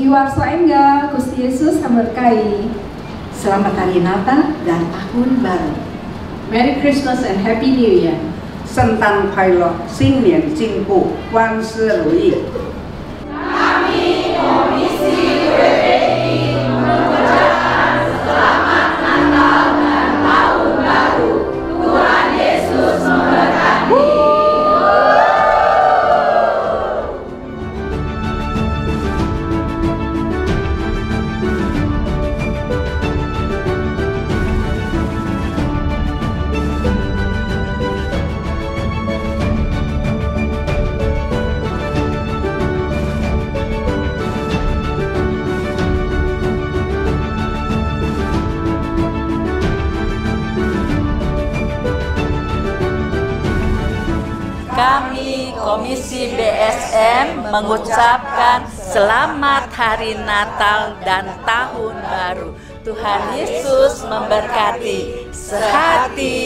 Iwarso Enggal, Gusti Yesus memberkati. Selamat Hari Natal dan Tahun Baru. Merry Christmas and Happy New Year. 圣诞快乐，新年进步，万事如意。Kami Komisi WPI mengucapkan selamat Natal dan Tahun Baru. Tuhan Yesus memberkati. Kami Komisi BSM mengucapkan selamat Hari Natal dan Tahun Baru. Tuhan Yesus memberkati. Sehati.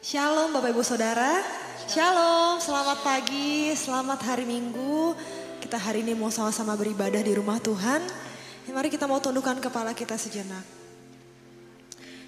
Shalom Bapak Ibu Saudara, Shalom, selamat pagi, selamat hari Minggu. Kita hari ini mau sama-sama beribadah di rumah Tuhan. Mari kita mau tundukkan kepala kita sejenak.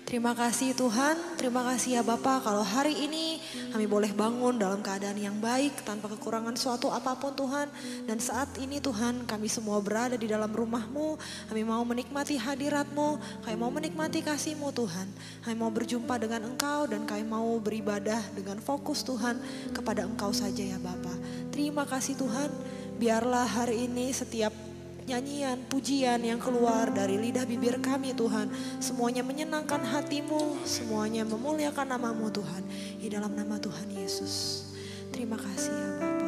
Terima kasih Tuhan, terima kasih ya Bapak kalau hari ini kami boleh bangun dalam keadaan yang baik tanpa kekurangan suatu apapun Tuhan. Dan saat ini Tuhan kami semua berada di dalam rumah-Mu, kami mau menikmati hadirat-Mu, kami mau menikmati kasih-Mu Tuhan. Kami mau berjumpa dengan Engkau dan kami mau beribadah dengan fokus Tuhan kepada Engkau saja ya Bapak. Terima kasih Tuhan, biarlah hari ini setiap nyanyian, pujian yang keluar dari lidah bibir kami Tuhan, semuanya menyenangkan hati-Mu, semuanya memuliakan nama-Mu Tuhan, di dalam nama Tuhan Yesus. Terima kasih ya Bapa.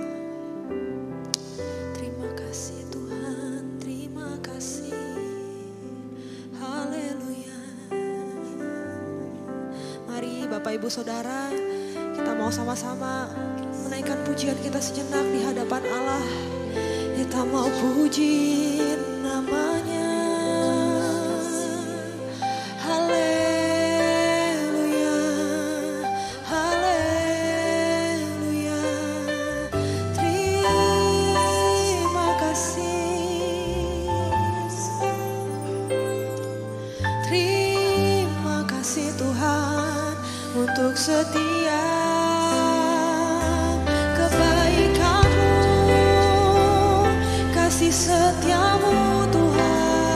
Terima kasih Tuhan, terima kasih. Haleluya. Mari Bapak Ibu Saudara, kita mau sama-sama menaikkan pujian kita sejenak di hadapan Allah. Kita mau puji namanya. Haleluya, haleluya. Terima kasih. Terima kasih Tuhan untuk setia. Kasih setiamu Tuhan.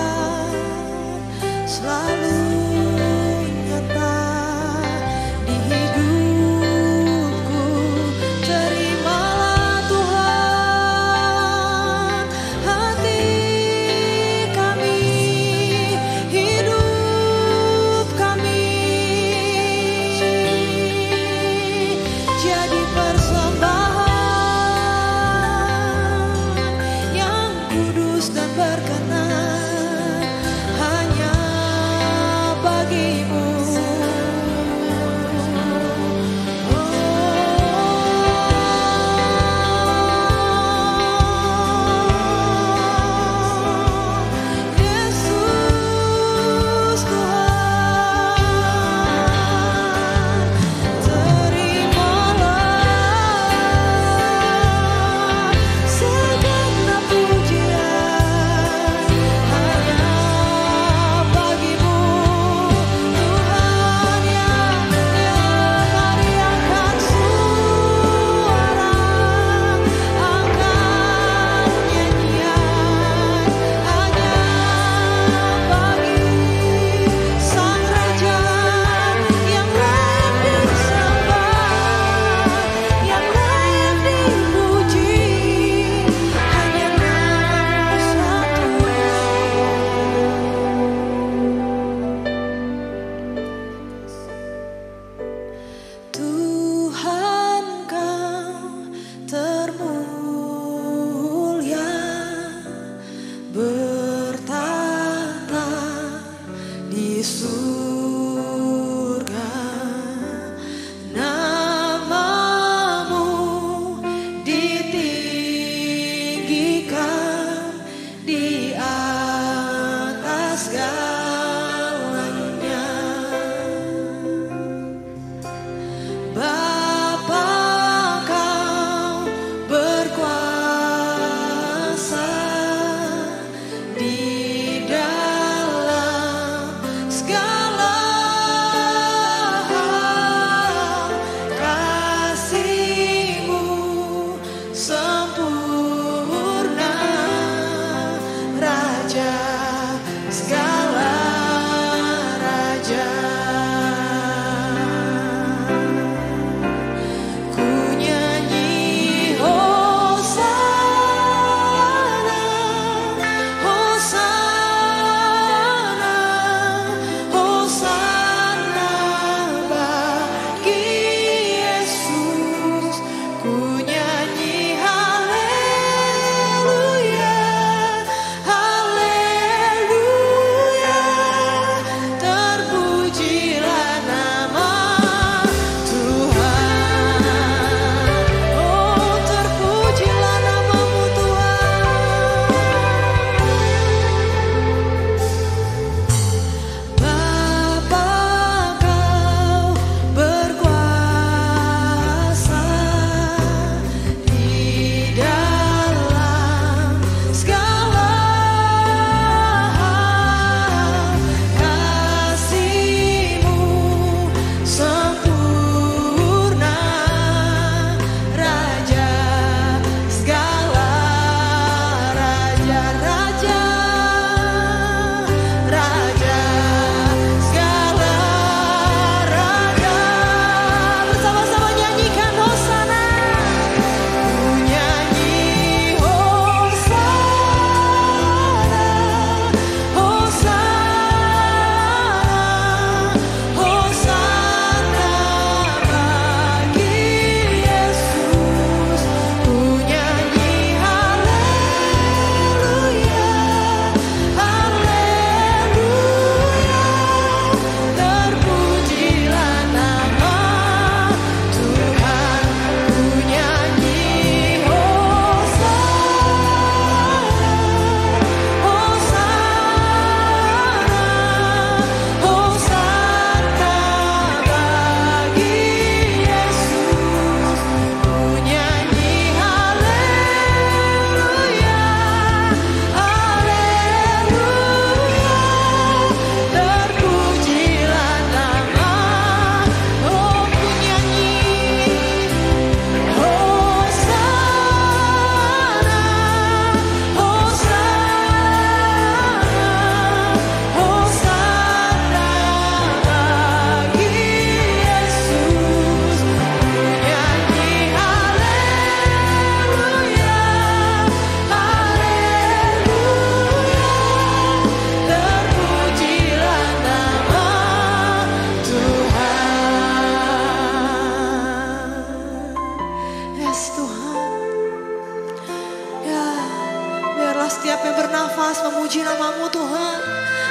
setiap yang bernafas memuji nama-Mu Tuhan.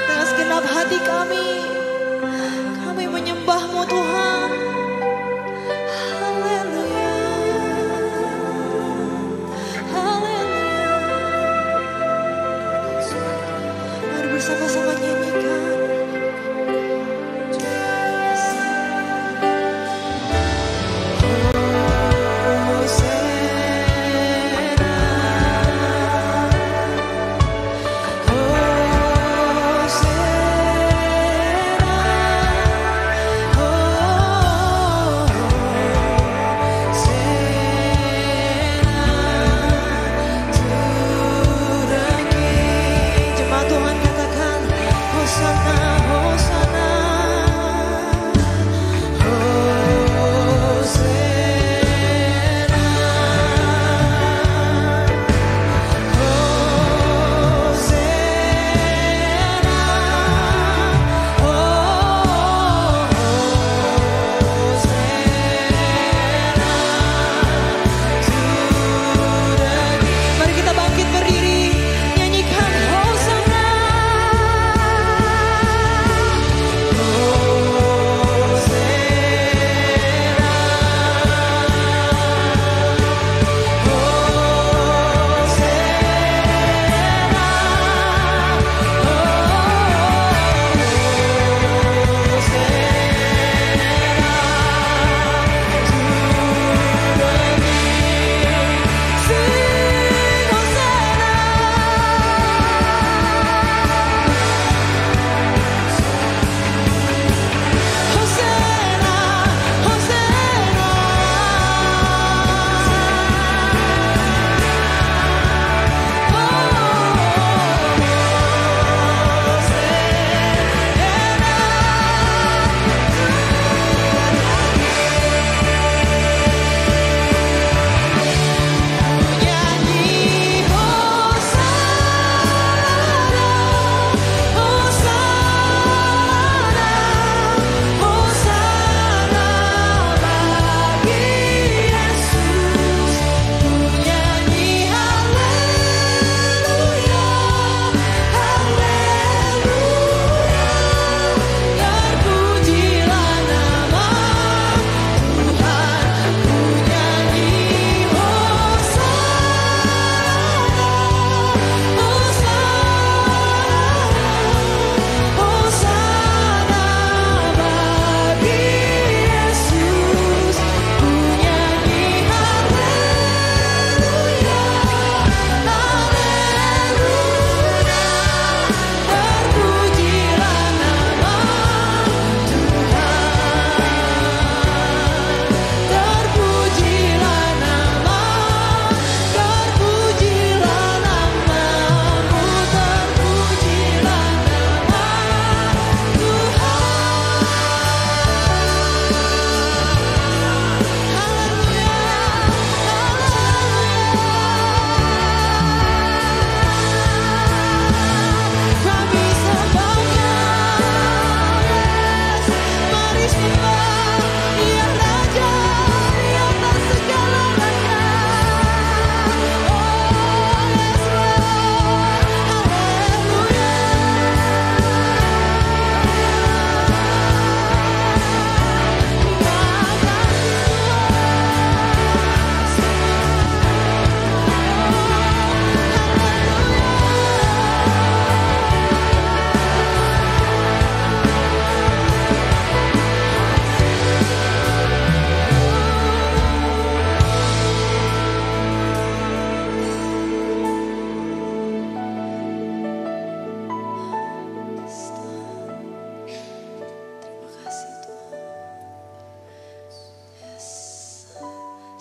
Dengan segenap hati kami menyembah-Mu Tuhan. Haleluya, haleluya. Mari bersama-sama nyanyikan.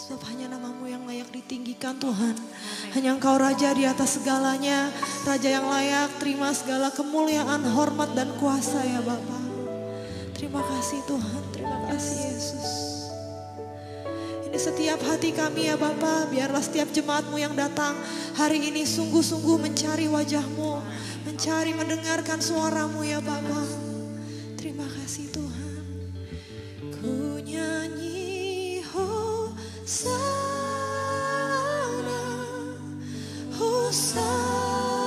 Sebab hanya nama-Mu yang layak ditinggikan Tuhan. Hanya Engkau Raja di atas segalanya. Raja yang layak terima segala kemuliaan, hormat dan kuasa ya Bapa. Terima kasih Tuhan, terima kasih Yesus. Ini setiap hati kami ya Bapa, biarlah setiap jemaat-Mu yang datang hari ini sungguh-sungguh mencari wajah-Mu, mencari mendengarkan suara-Mu ya Bapa. Terima kasih Tuhan. Ku nyanyi Hosana, Hosana.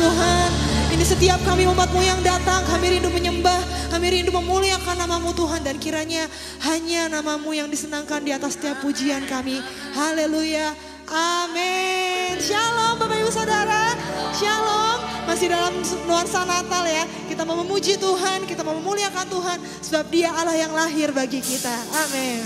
Tuhan, ini setiap kami umat-Mu yang datang, kami rindu menyembah, kami rindu memuliakan nama-Mu Tuhan, dan kiranya hanya nama-Mu yang disenangkan di atas setiap pujian kami. Haleluya, amin. Shalom Bapak Ibu Saudara, shalom. Masih dalam nuansa Natal ya, kita mau memuji Tuhan, kita mau memuliakan Tuhan, sebab Dia Allah yang lahir bagi kita. Amin.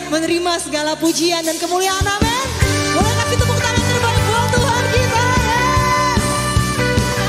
Menerima segala pujian dan kemuliaan, amin. Boleh kasih tepuk tangan terbaik buat Tuhan kita, yes.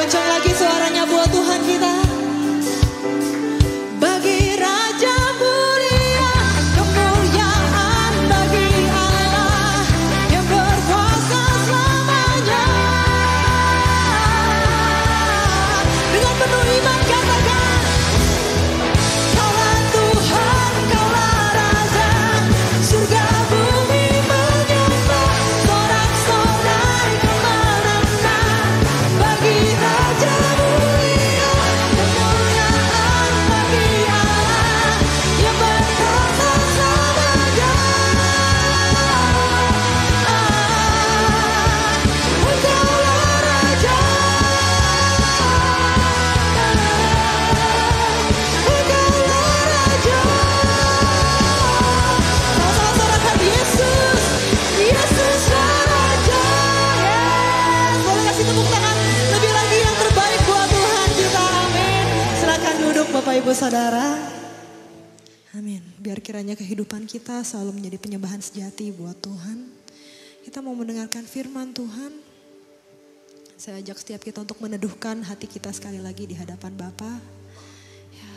Kencang lagi suaranya buat Tuhan kita. Bagi Raja mulia, kemuliaan bagi Allah yang berkuasa selamanya. Dengan penuh iman katakan, Kaulah Tuhan, Kaulah Raja, surga bumi menyembah, sorak-sorai kemana-mana. Bagi Raja mulia, kemuliaan bagi Allah yang berkuasa selamanya. Engkaulah Raja, Engkaulah Raja. Sorak-sorakan Yesus, Yesuslah Raja. Yes. Boleh kasih tepuk tangan lebih lagi yang terbaik buat Tuhan kita. Amin. Silakan duduk Bapak Ibu Saudara. Amin. Biar kiranya kehidupan kita selalu menjadi penyembahan sejati buat Tuhan. Kita mau mendengarkan firman Tuhan. Saya ajak setiap kita untuk meneduhkan hati kita sekali lagi di hadapan Bapa. Ya,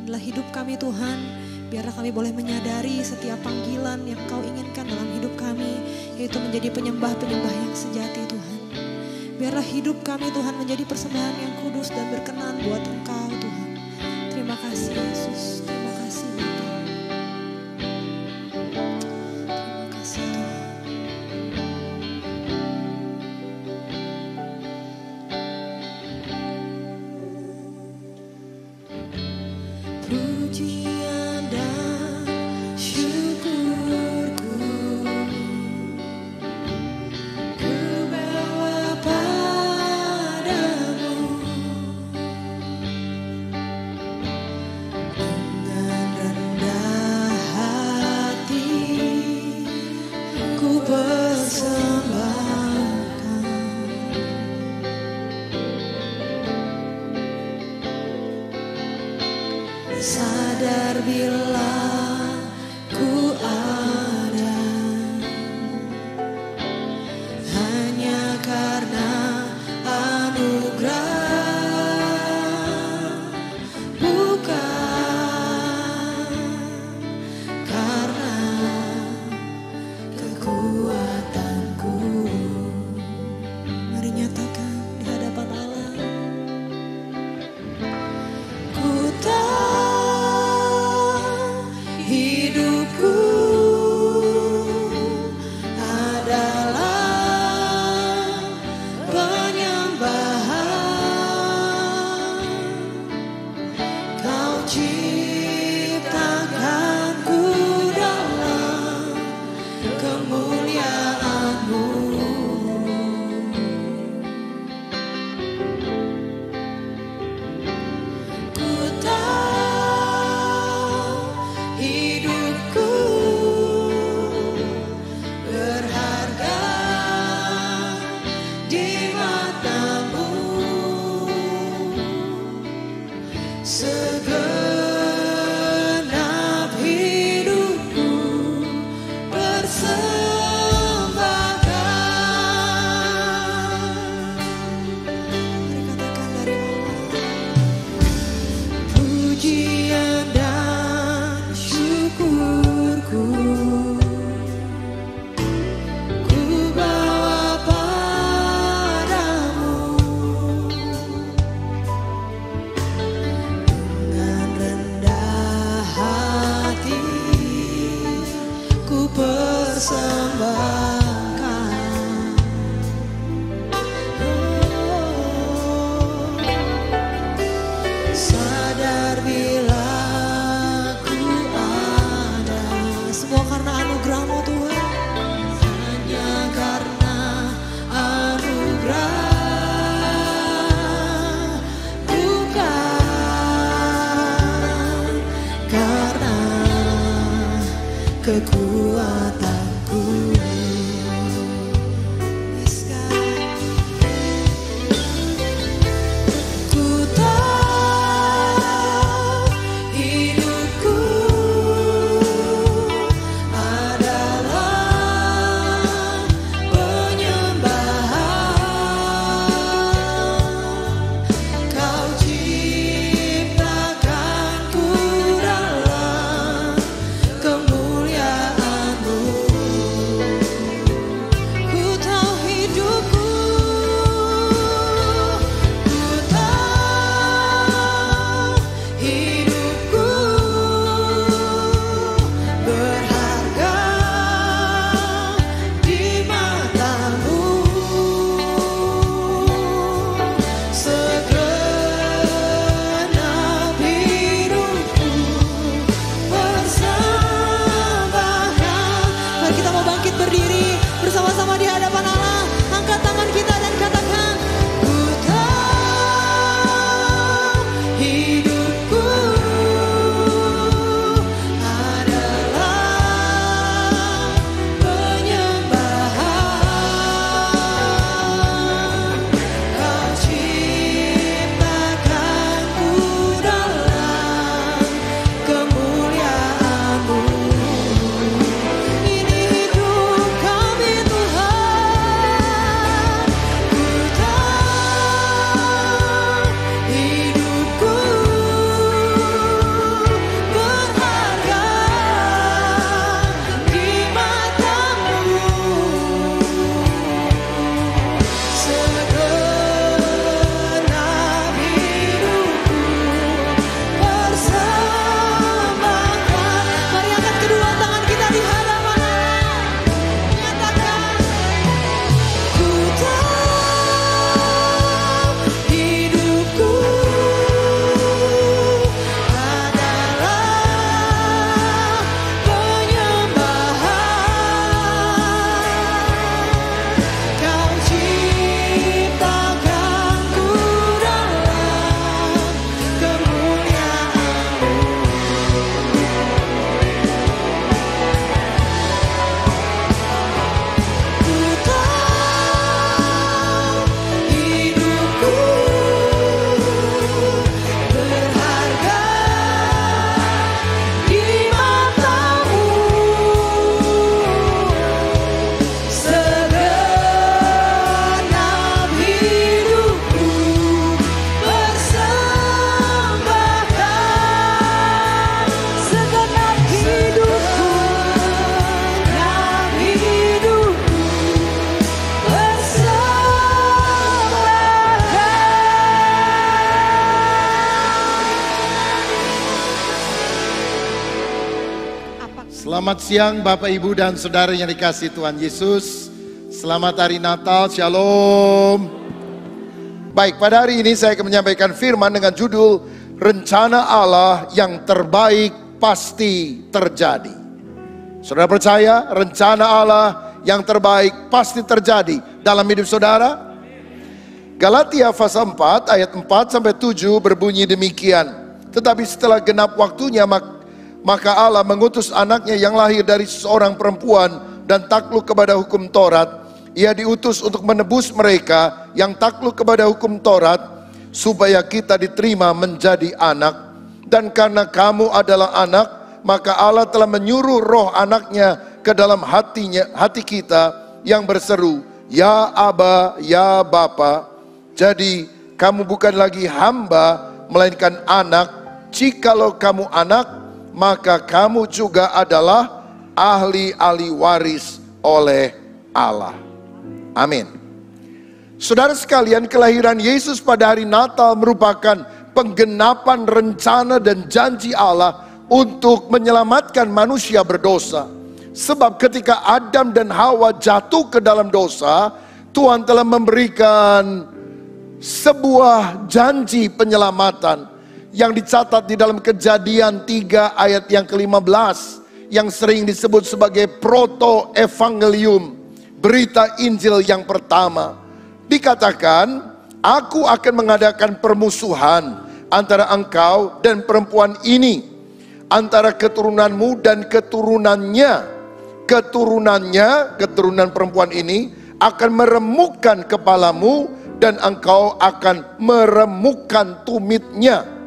inilah hidup kami Tuhan. Biarlah kami boleh menyadari setiap panggilan yang Kau inginkan dalam hidup kami, yaitu menjadi penyembah-penyembah yang sejati Tuhan. Biarlah hidup kami Tuhan menjadi persembahan yang kudus dan berkenan buat Engkau Tuhan. Terima kasih Yesus, terima kasih Bapa. Terima kasih Tuhan. Pujian dan syukurku ku bawa padamu dengan rendah hati ku persembahkan. Sadar bila ku ada hanya karena anugerah, bukan karena kekuatanku. Mari nyatakan di hadapan Allah. Ku tahu hidupku adalah penyembahan. Kau ciptakanku dalam kemuliaan-Mu. Ku tahu hidupku berharga di mata-Mu. Segenap hidupku persembahkan. Mari katakan dari Allah. Pujian dan syukurku ku bawa padamu dengan rendah hati ku persembahkan. Sadar bila ku ada, semua karena anugerah-Mu Tuhan. Hanya karena anugerah, bukan karena kekuatanku. Yes, God. Ku tahu hidupku adalah penyembahan. Selamat siang Bapak Ibu dan Saudara yang dikasihi Tuhan Yesus. Selamat hari Natal, Shalom. Baik, pada hari ini saya akan menyampaikan firman dengan judul Rencana Allah yang terbaik pasti terjadi. Saudara percaya rencana Allah yang terbaik pasti terjadi dalam hidup saudara? Galatia pasal 4 ayat 4-7 berbunyi demikian. Tetapi setelah genap waktunya maka Allah mengutus anaknya yang lahir dari seorang perempuan dan takluk kepada hukum Taurat. Ia diutus untuk menebus mereka yang takluk kepada hukum Taurat, supaya kita diterima menjadi anak. Dan karena kamu adalah anak, maka Allah telah menyuruh roh anaknya ke dalam hati kita yang berseru, Ya Aba, Ya Bapa. Jadi kamu bukan lagi hamba, melainkan anak. Jikalau kamu anak, maka kamu juga adalah ahli waris oleh Allah. Amin. Saudara sekalian, kelahiran Yesus pada hari Natal merupakan penggenapan rencana dan janji Allah untuk menyelamatkan manusia berdosa. Sebab ketika Adam dan Hawa jatuh ke dalam dosa, Tuhan telah memberikan sebuah janji penyelamatan yang dicatat di dalam Kejadian 3 ayat yang ke-15, yang sering disebut sebagai proto-evangelium, berita Injil yang pertama. Dikatakan, aku akan mengadakan permusuhan antara engkau dan perempuan ini, antara keturunanmu dan keturunannya. Keturunan perempuan ini akan meremukkan kepalamu dan engkau akan meremukkan tumitnya.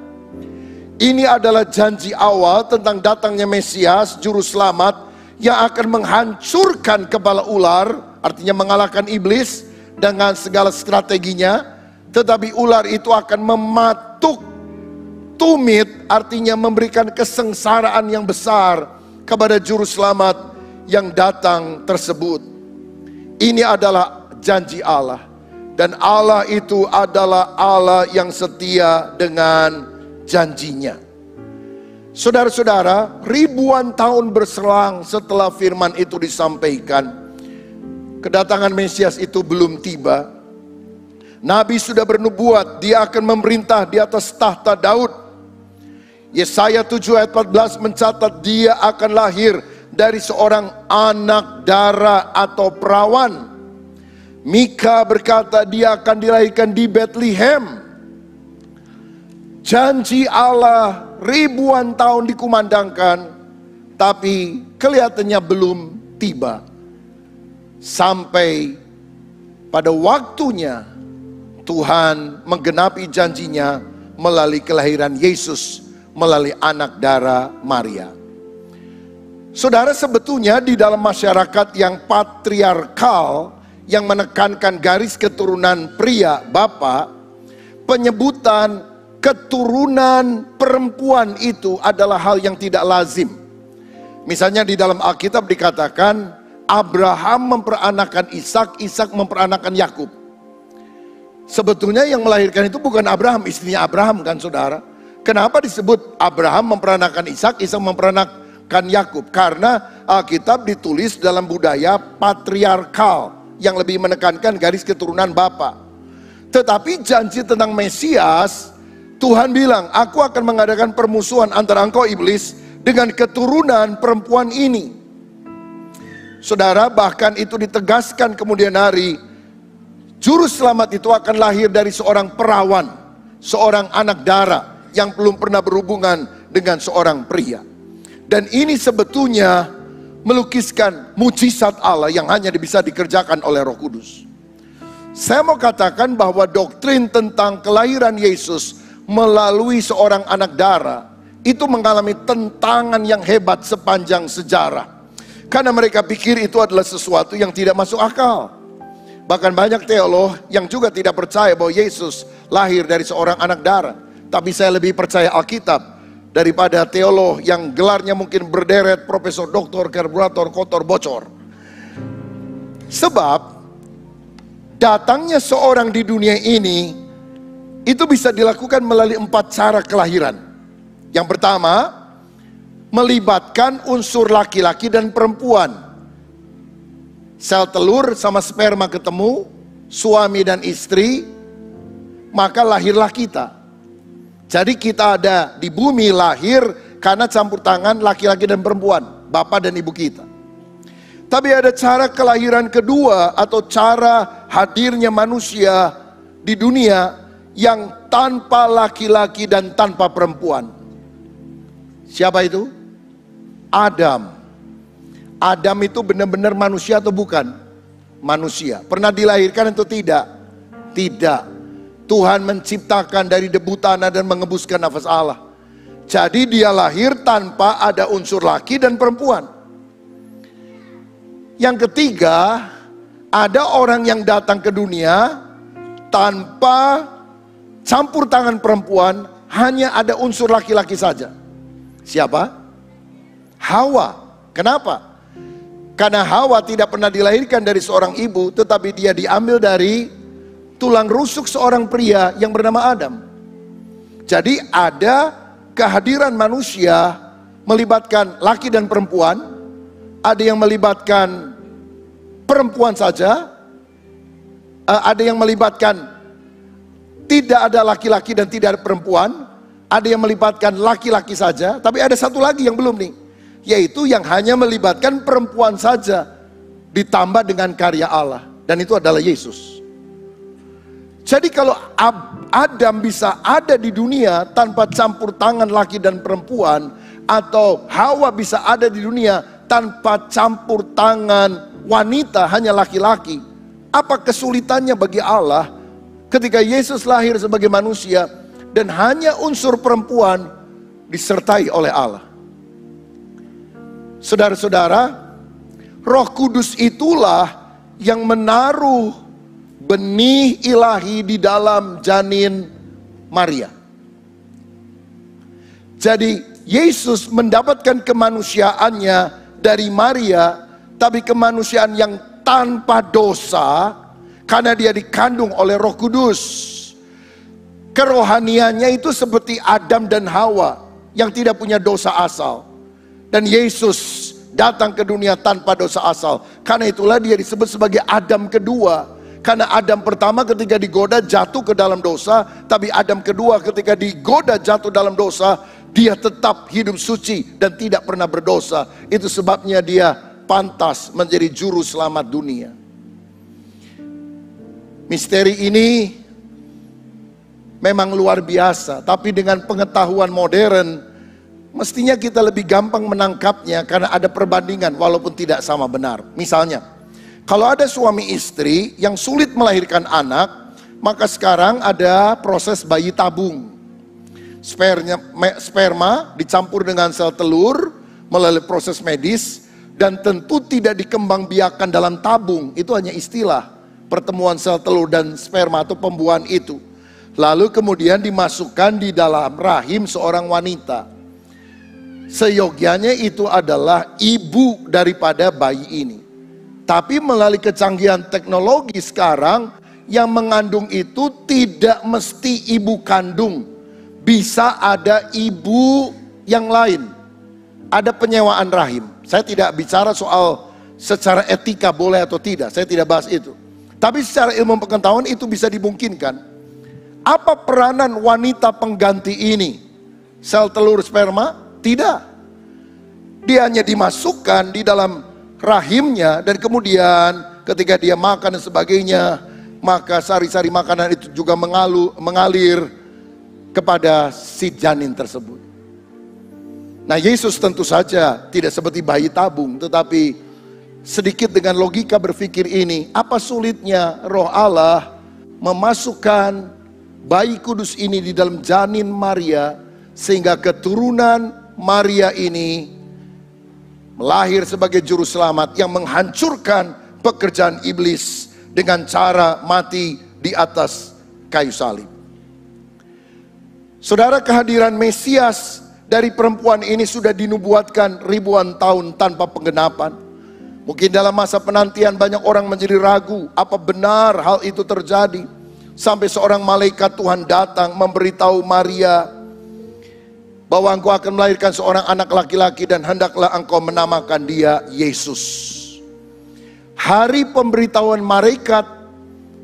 Ini adalah janji awal tentang datangnya Mesias, Juru Selamat, yang akan menghancurkan kepala ular, artinya mengalahkan iblis dengan segala strateginya. Tetapi ular itu akan mematuk tumit, artinya memberikan kesengsaraan yang besar kepada Juru Selamat yang datang tersebut. Ini adalah janji Allah. Dan Allah itu adalah Allah yang setia dengan janjinya. Saudara-saudara, ribuan tahun berselang setelah firman itu disampaikan, kedatangan Mesias itu belum tiba. Nabi sudah bernubuat, dia akan memerintah di atas tahta Daud. Yesaya 7 ayat 14 mencatat dia akan lahir dari seorang anak dara atau perawan. Mika berkata dia akan dilahirkan di Bethlehem. Janji Allah ribuan tahun dikumandangkan, tapi kelihatannya belum tiba. Sampai pada waktunya Tuhan menggenapi janjinya melalui kelahiran Yesus, melalui anak dara Maria. Saudara, sebetulnya di dalam masyarakat yang patriarkal, yang menekankan garis keturunan pria, bapak, penyebutan keturunan perempuan itu adalah hal yang tidak lazim. Misalnya di dalam Alkitab dikatakan Abraham memperanakan Ishak, Ishak memperanakan Yakub. Sebetulnya yang melahirkan itu bukan Abraham, istrinya Abraham kan saudara. Kenapa disebut Abraham memperanakan Ishak, Ishak memperanakan Yakub? Karena Alkitab ditulis dalam budaya patriarkal yang lebih menekankan garis keturunan bapak. Tetapi janji tentang Mesias, Tuhan bilang, aku akan mengadakan permusuhan antara engkau iblis dengan keturunan perempuan ini. Saudara, bahkan itu ditegaskan kemudian hari, Juru Selamat itu akan lahir dari seorang perawan, seorang anak dara yang belum pernah berhubungan dengan seorang pria. Dan ini sebetulnya melukiskan mujizat Allah yang hanya bisa dikerjakan oleh Roh Kudus. Saya mau katakan bahwa doktrin tentang kelahiran Yesus melalui seorang anak dara itu mengalami tentangan yang hebat sepanjang sejarah. Karena mereka pikir itu adalah sesuatu yang tidak masuk akal. Bahkan banyak teolog yang juga tidak percaya bahwa Yesus lahir dari seorang anak dara. Tapi saya lebih percaya Alkitab daripada teolog yang gelarnya mungkin berderet profesor, doktor, karburator, kotor, bocor. Sebab datangnya seorang di dunia ini itu bisa dilakukan melalui 4 cara kelahiran. Yang pertama, melibatkan unsur laki-laki dan perempuan. Sel telur sama sperma ketemu, suami dan istri, maka lahirlah kita. Jadi kita ada di bumi lahir karena campur tangan laki-laki dan perempuan, bapak dan ibu kita. Tapi ada cara kelahiran kedua atau cara hadirnya manusia di dunia yang tanpa laki-laki dan tanpa perempuan. Siapa itu? Adam. Adam itu benar-benar manusia atau bukan? Manusia. Pernah dilahirkan atau tidak? Tidak. Tuhan menciptakan dari debu tanah dan mengembuskan nafas Allah. Jadi dia lahir tanpa ada unsur laki dan perempuan. Yang ketiga, ada orang yang datang ke dunia tanpa campur tangan perempuan, hanya ada unsur laki-laki saja. Siapa? Hawa. Kenapa? Karena Hawa tidak pernah dilahirkan dari seorang ibu, tetapi dia diambil dari tulang rusuk seorang pria yang bernama Adam. Jadi ada kehadiran manusia melibatkan laki dan perempuan, ada yang melibatkan perempuan saja, ada yang melibatkan tidak ada laki-laki dan tidak ada perempuan, ada yang melibatkan laki-laki saja, tapi ada satu lagi yang belum nih, yaitu yang hanya melibatkan perempuan saja ditambah dengan karya Allah, dan itu adalah Yesus. Jadi kalau Adam bisa ada di dunia tanpa campur tangan laki dan perempuan, atau Hawa bisa ada di dunia tanpa campur tangan wanita, hanya laki-laki, apa kesulitannya bagi Allah ketika Yesus lahir sebagai manusia dan hanya unsur perempuan disertai oleh Allah? Saudara-saudara, Roh Kudus itulah yang menaruh benih ilahi di dalam janin Maria. Jadi Yesus mendapatkan kemanusiaannya dari Maria, tapi kemanusiaan yang tanpa dosa karena dia dikandung oleh Roh Kudus. Kerohaniannya itu seperti Adam dan Hawa yang tidak punya dosa asal. Dan Yesus datang ke dunia tanpa dosa asal. Karena itulah dia disebut sebagai Adam kedua. Karena Adam pertama ketika digoda jatuh ke dalam dosa, tapi Adam kedua ketika digoda jatuh dalam dosa, dia tetap hidup suci dan tidak pernah berdosa. Itu sebabnya dia pantas menjadi juru selamat dunia. Misteri ini memang luar biasa, tapi dengan pengetahuan modern mestinya kita lebih gampang menangkapnya karena ada perbandingan walaupun tidak sama benar. Misalnya, kalau ada suami istri yang sulit melahirkan anak, maka sekarang ada proses bayi tabung. Sperma dicampur dengan sel telur melalui proses medis, dan tentu tidak dikembangbiakan dalam tabung. Itu hanya istilah, pertemuan sel telur dan sperma atau pembuahan itu. Lalu kemudian dimasukkan di dalam rahim seorang wanita. Seyogianya itu adalah ibu daripada bayi ini. Tapi melalui kecanggihan teknologi sekarang, yang mengandung itu tidak mesti ibu kandung. Bisa ada ibu yang lain. Ada penyewaan rahim. Saya tidak bicara soal secara etika boleh atau tidak, saya tidak bahas itu. Tapi secara ilmu pengetahuan itu bisa dimungkinkan. Apa peranan wanita pengganti ini? Sel telur sperma? Tidak. Dia hanya dimasukkan di dalam rahimnya, dan kemudian ketika dia makan dan sebagainya, maka sari-sari makanan itu juga mengalir kepada si janin tersebut. Nah, Yesus tentu saja tidak seperti bayi tabung, tetapi sedikit dengan logika berpikir ini, apa sulitnya Roh Allah memasukkan bayi kudus ini di dalam janin Maria, sehingga keturunan Maria ini melahir sebagai juru selamat yang menghancurkan pekerjaan iblis dengan cara mati di atas kayu salib. Saudara, kehadiran Mesias dari perempuan ini sudah dinubuatkan ribuan tahun tanpa penggenapan. Mungkin dalam masa penantian banyak orang menjadi ragu apa benar hal itu terjadi. Sampai seorang malaikat Tuhan datang memberitahu Maria bahwa engkau akan melahirkan seorang anak laki-laki dan hendaklah engkau menamakan dia Yesus. Hari pemberitahuan malaikat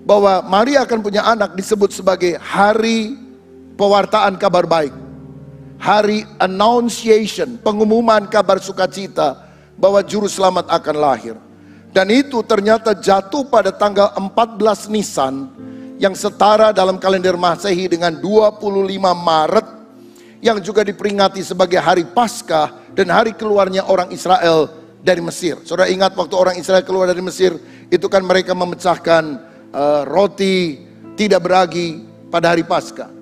bahwa Maria akan punya anak disebut sebagai hari pewartaan kabar baik. Hari annunciation, pengumuman kabar sukacita bahwa juru selamat akan lahir. Dan itu ternyata jatuh pada tanggal 14 Nisan yang setara dalam kalender Masehi dengan 25 Maret yang juga diperingati sebagai hari Paskah dan hari keluarnya orang Israel dari Mesir. Saudara ingat waktu orang Israel keluar dari Mesir, itu kan mereka memecahkan roti tidak beragi pada hari Paskah.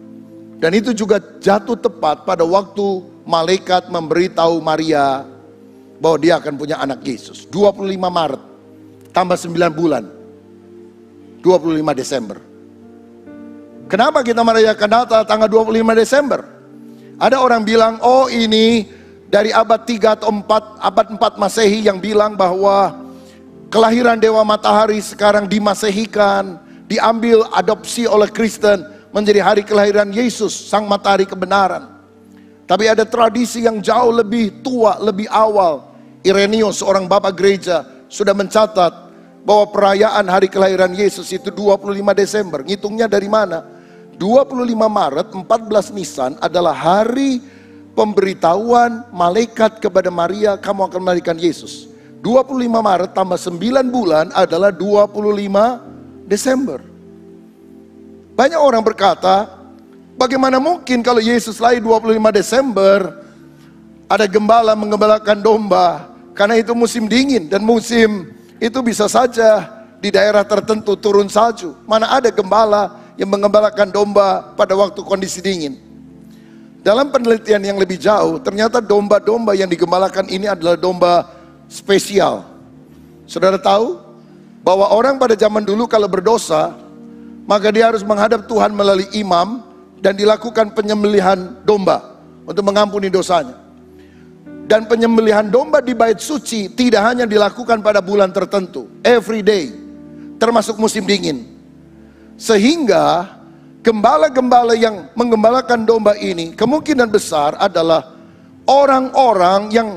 Dan itu juga jatuh tepat pada waktu malaikat memberitahu Maria bahwa dia akan punya anak Yesus. 25 Maret tambah 9 bulan, 25 Desember. Kenapa kita merayakan Natal tanggal 25 Desember? Ada orang bilang, oh ini dari abad 3 atau 4, abad 4 Masehi yang bilang bahwa kelahiran Dewa Matahari sekarang dimasehikan, diambil adopsi oleh Kristen menjadi hari kelahiran Yesus, Sang Matahari Kebenaran. Tapi ada tradisi yang jauh lebih tua, lebih awal. Irenaeus, seorang bapak gereja, sudah mencatat bahwa perayaan hari kelahiran Yesus itu 25 Desember. Ngitungnya dari mana? 25 Maret, 14 Nisan adalah hari pemberitahuan malaikat kepada Maria, kamu akan melahirkan Yesus. 25 Maret tambah 9 bulan adalah 25 Desember. Banyak orang berkata, bagaimana mungkin kalau Yesus lahir 25 Desember, ada gembala menggembalakan domba, karena itu musim dingin, dan musim itu bisa saja di daerah tertentu turun salju. Mana ada gembala yang menggembalakan domba pada waktu kondisi dingin. Dalam penelitian yang lebih jauh, ternyata domba-domba yang digembalakan ini adalah domba spesial. Saudara tahu bahwa orang pada zaman dulu kalau berdosa, maka dia harus menghadap Tuhan melalui imam dan dilakukan penyembelihan domba untuk mengampuni dosanya. Dan penyembelihan domba di bait suci tidak hanya dilakukan pada bulan tertentu, every day, termasuk musim dingin. Sehingga gembala-gembala yang menggembalakan domba ini kemungkinan besar adalah orang-orang yang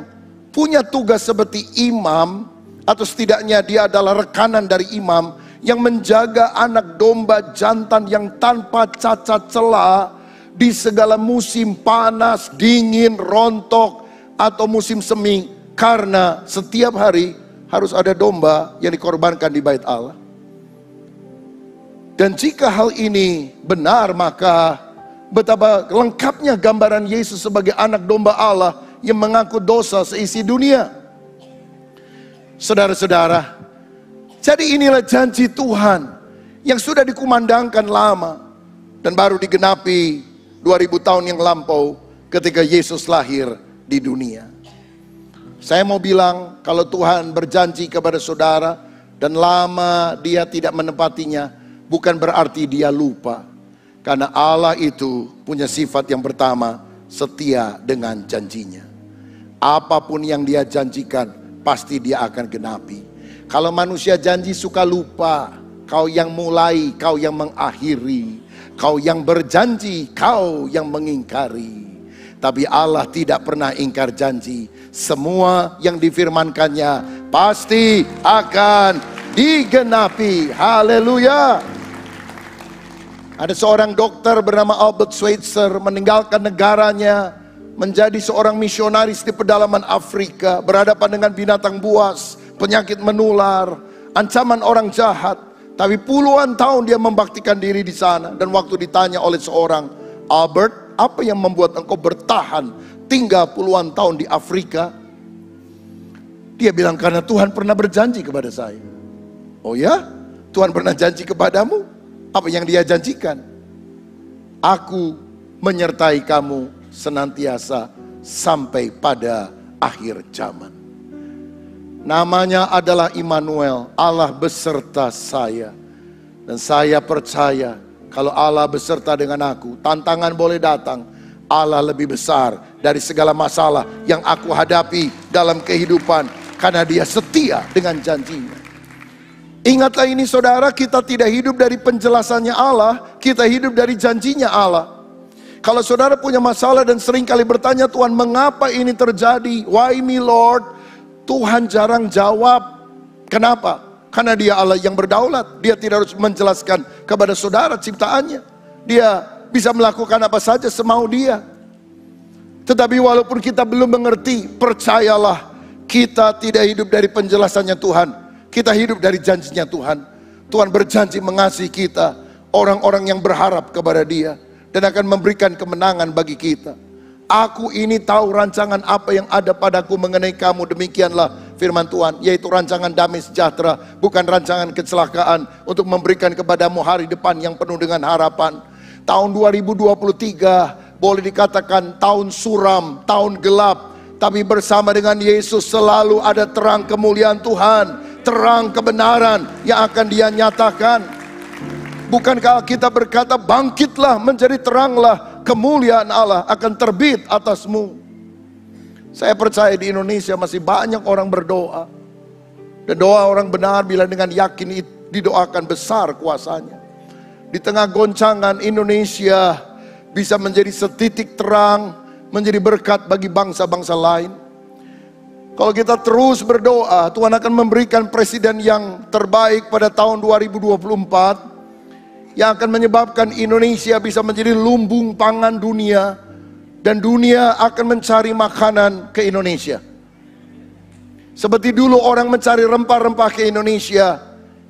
punya tugas seperti imam, atau setidaknya dia adalah rekanan dari imam yang menjaga anak domba jantan yang tanpa cacat celah di segala musim panas, dingin, rontok, atau musim semi. Karena setiap hari harus ada domba yang dikorbankan di bait Allah. Dan jika hal ini benar, maka betapa lengkapnya gambaran Yesus sebagai anak domba Allah yang mengaku dosa seisi dunia. Saudara-saudara, jadi inilah janji Tuhan yang sudah dikumandangkan lama dan baru digenapi 2000 tahun yang lampau ketika Yesus lahir di dunia. Saya mau bilang, kalau Tuhan berjanji kepada saudara dan lama dia tidak menepatinya, bukan berarti dia lupa. Karena Allah itu punya sifat yang pertama, setia dengan janjinya. Apapun yang dia janjikan, pasti dia akan genapi. Kalau manusia janji suka lupa, kau yang mulai, kau yang mengakhiri, kau yang berjanji, kau yang mengingkari. Tapi Allah tidak pernah ingkar janji. Semua yang difirmankannya pasti akan digenapi. Haleluya. Ada seorang dokter bernama Albert Schweitzer meninggalkan negaranya, menjadi seorang misionaris di pedalaman Afrika, berhadapan dengan binatang buas, penyakit menular, ancaman orang jahat. Tapi puluhan tahun dia membaktikan diri di sana. Dan waktu ditanya oleh seorang, Albert, apa yang membuat engkau bertahan tinggal puluhan tahun di Afrika? Dia bilang, karena Tuhan pernah berjanji kepada saya. Oh ya? Tuhan pernah janji kepadamu? Apa yang dia janjikan? Aku menyertai kamu senantiasa sampai pada akhir zaman. Namanya adalah Immanuel, Allah beserta saya. Dan saya percaya kalau Allah beserta dengan aku, tantangan boleh datang, Allah lebih besar dari segala masalah yang aku hadapi dalam kehidupan, karena dia setia dengan janjinya. Ingatlah ini saudara, kita tidak hidup dari penjelasannya Allah, kita hidup dari janjinya Allah. Kalau saudara punya masalah dan sering kali bertanya, Tuhan mengapa ini terjadi? Why me Lord? Tuhan jarang jawab. Kenapa? Karena dia Allah yang berdaulat. Dia tidak harus menjelaskan kepada saudara ciptaannya. Dia bisa melakukan apa saja semau dia. Tetapi walaupun kita belum mengerti, percayalah, kita tidak hidup dari penjelasannya Tuhan. Kita hidup dari janjinya Tuhan. Tuhan berjanji mengasihi kita, orang-orang yang berharap kepada Dia, dan akan memberikan kemenangan bagi kita. Aku ini tahu rancangan apa yang ada padaku mengenai kamu. Demikianlah firman Tuhan, yaitu rancangan damai sejahtera, bukan rancangan kecelakaan, untuk memberikan kepadamu hari depan yang penuh dengan harapan. Tahun 2023 boleh dikatakan tahun suram, tahun gelap, tapi bersama dengan Yesus selalu ada terang kemuliaan Tuhan, terang kebenaran yang akan Dia nyatakan. Bukankah kita berkata, bangkitlah menjadi teranglah, kemuliaan Allah akan terbit atasmu. Saya percaya di Indonesia masih banyak orang berdoa. Dan doa orang benar bila dengan yakin didoakan besar kuasanya. Di tengah goncangan, Indonesia bisa menjadi setitik terang, menjadi berkat bagi bangsa-bangsa lain. Kalau kita terus berdoa, Tuhan akan memberikan presiden yang terbaik pada tahun 2024. Yang akan menyebabkan Indonesia bisa menjadi lumbung pangan dunia. Dan dunia akan mencari makanan ke Indonesia. Seperti dulu orang mencari rempah-rempah ke Indonesia,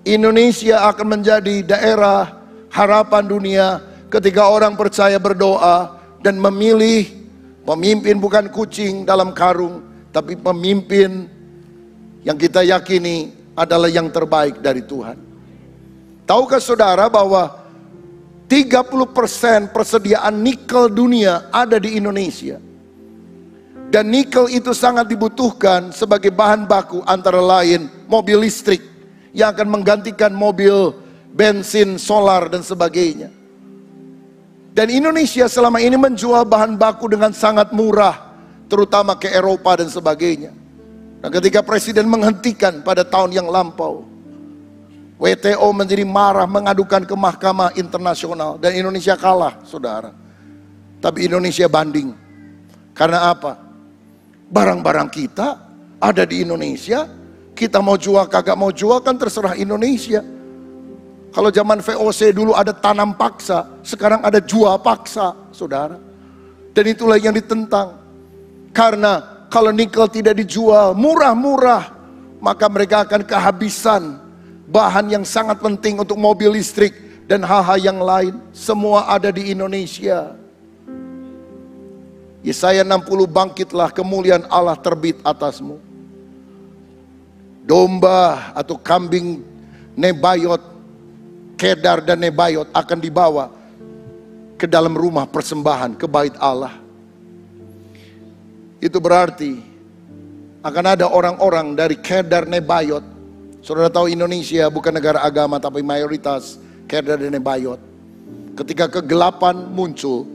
Indonesia akan menjadi daerah harapan dunia ketika orang percaya berdoa dan memilih pemimpin bukan kucing dalam karung, tapi pemimpin yang kita yakini adalah yang terbaik dari Tuhan. Tahukah saudara bahwa 30% persediaan nikel dunia ada di Indonesia? Dan nikel itu sangat dibutuhkan sebagai bahan baku antara lain mobil listrik yang akan menggantikan mobil bensin, solar dan sebagainya. Dan Indonesia selama ini menjual bahan baku dengan sangat murah, terutama ke Eropa dan sebagainya. Dan ketika presiden menghentikan pada tahun yang lampau, WTO menjadi marah, mengadukan ke mahkamah internasional, dan Indonesia kalah, saudara. Tapi Indonesia banding. Karena apa? Barang-barang kita ada di Indonesia, kita mau jual kagak mau jual kan terserah Indonesia. Kalau zaman VOC dulu ada tanam paksa, sekarang ada jual paksa, saudara. Dan itulah yang ditentang. Karena kalau nikel tidak dijual murah-murah, maka mereka akan kehabisan bahan yang sangat penting untuk mobil listrik dan hal-hal yang lain. Semua ada di Indonesia. Yesaya 60, bangkitlah, kemuliaan Allah terbit atasmu. Domba atau kambing Nebayot, Kedar dan Nebayot akan dibawa ke dalam rumah persembahan, ke bait Allah. Itu berarti akan ada orang-orang dari Kedar, Nebayot. Saudara tahu Indonesia bukan negara agama, tapi mayoritas Kedar dan Nebayot. Ketika kegelapan muncul,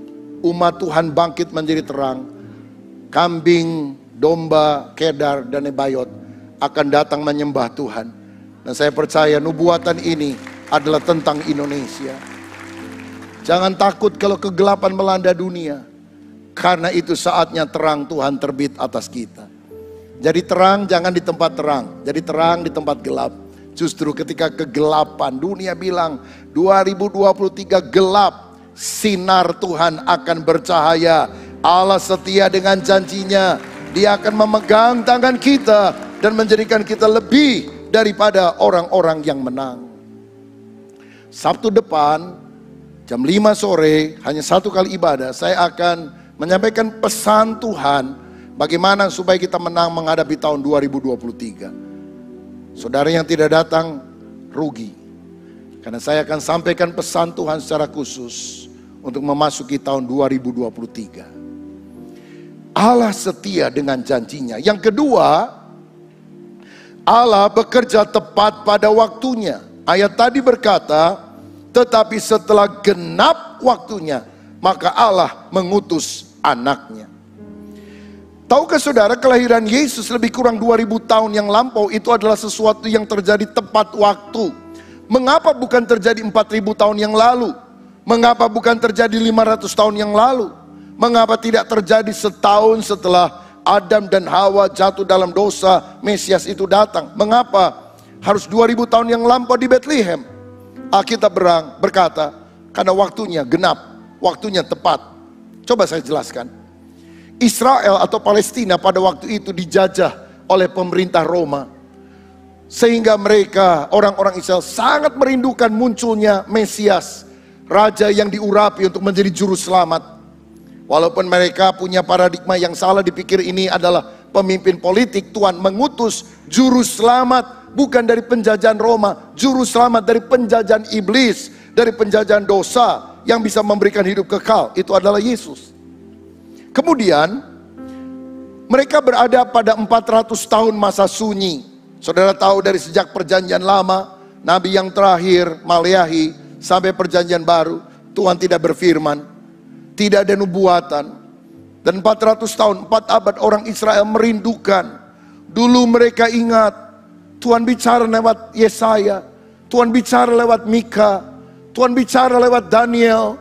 umat Tuhan bangkit menjadi terang. Kambing, domba, Kedar dan Nebayot akan datang menyembah Tuhan. Dan saya percaya nubuatan ini adalah tentang Indonesia. Jangan takut kalau kegelapan melanda dunia, karena itu saatnya terang Tuhan terbit atas kita. Jadi terang jangan di tempat terang, jadi terang di tempat gelap. Justru ketika kegelapan, dunia bilang 2023 gelap, sinar Tuhan akan bercahaya. Allah setia dengan janjinya. Dia akan memegang tangan kita dan menjadikan kita lebih daripada orang-orang yang menang. Sabtu depan jam 5 sore, hanya satu kali ibadah, saya akan menyampaikan pesan Tuhan bagaimana supaya kita menang menghadapi tahun 2023. Saudara yang tidak datang rugi, karena saya akan sampaikan pesan Tuhan secara khusus untuk memasuki tahun 2023. Allah setia dengan janjinya. Yang kedua, Allah bekerja tepat pada waktunya. Ayat tadi berkata, tetapi setelah genap waktunya, maka Allah mengutus anaknya. Tahukah saudara, kelahiran Yesus lebih kurang 2000 tahun yang lampau itu adalah sesuatu yang terjadi tepat waktu. Mengapa bukan terjadi 4000 tahun yang lalu? Mengapa bukan terjadi 500 tahun yang lalu? Mengapa tidak terjadi setahun setelah Adam dan Hawa jatuh dalam dosa, Mesias itu datang? Mengapa harus 2000 tahun yang lampau di Bethlehem? Alkitab berkata, karena waktunya genap, waktunya tepat. Coba saya jelaskan. Israel atau Palestina pada waktu itu dijajah oleh pemerintah Roma. Sehingga mereka, orang-orang Israel sangat merindukan munculnya Mesias, Raja yang diurapi untuk menjadi juru selamat. Walaupun mereka punya paradigma yang salah, dipikir ini adalah pemimpin politik, Tuhan mengutus juru selamat bukan dari penjajahan Roma, juru selamat dari penjajahan iblis, dari penjajahan dosa yang bisa memberikan hidup kekal. Itu adalah Yesus. Kemudian mereka berada pada 400 tahun masa sunyi. Saudara tahu dari sejak perjanjian lama, nabi yang terakhir Maleakhi sampai perjanjian baru, Tuhan tidak berfirman. Tidak ada nubuatan. Dan 400 tahun, 4 abad orang Israel merindukan. Dulu mereka ingat Tuhan bicara lewat Yesaya, Tuhan bicara lewat Mika, Tuhan bicara lewat Daniel,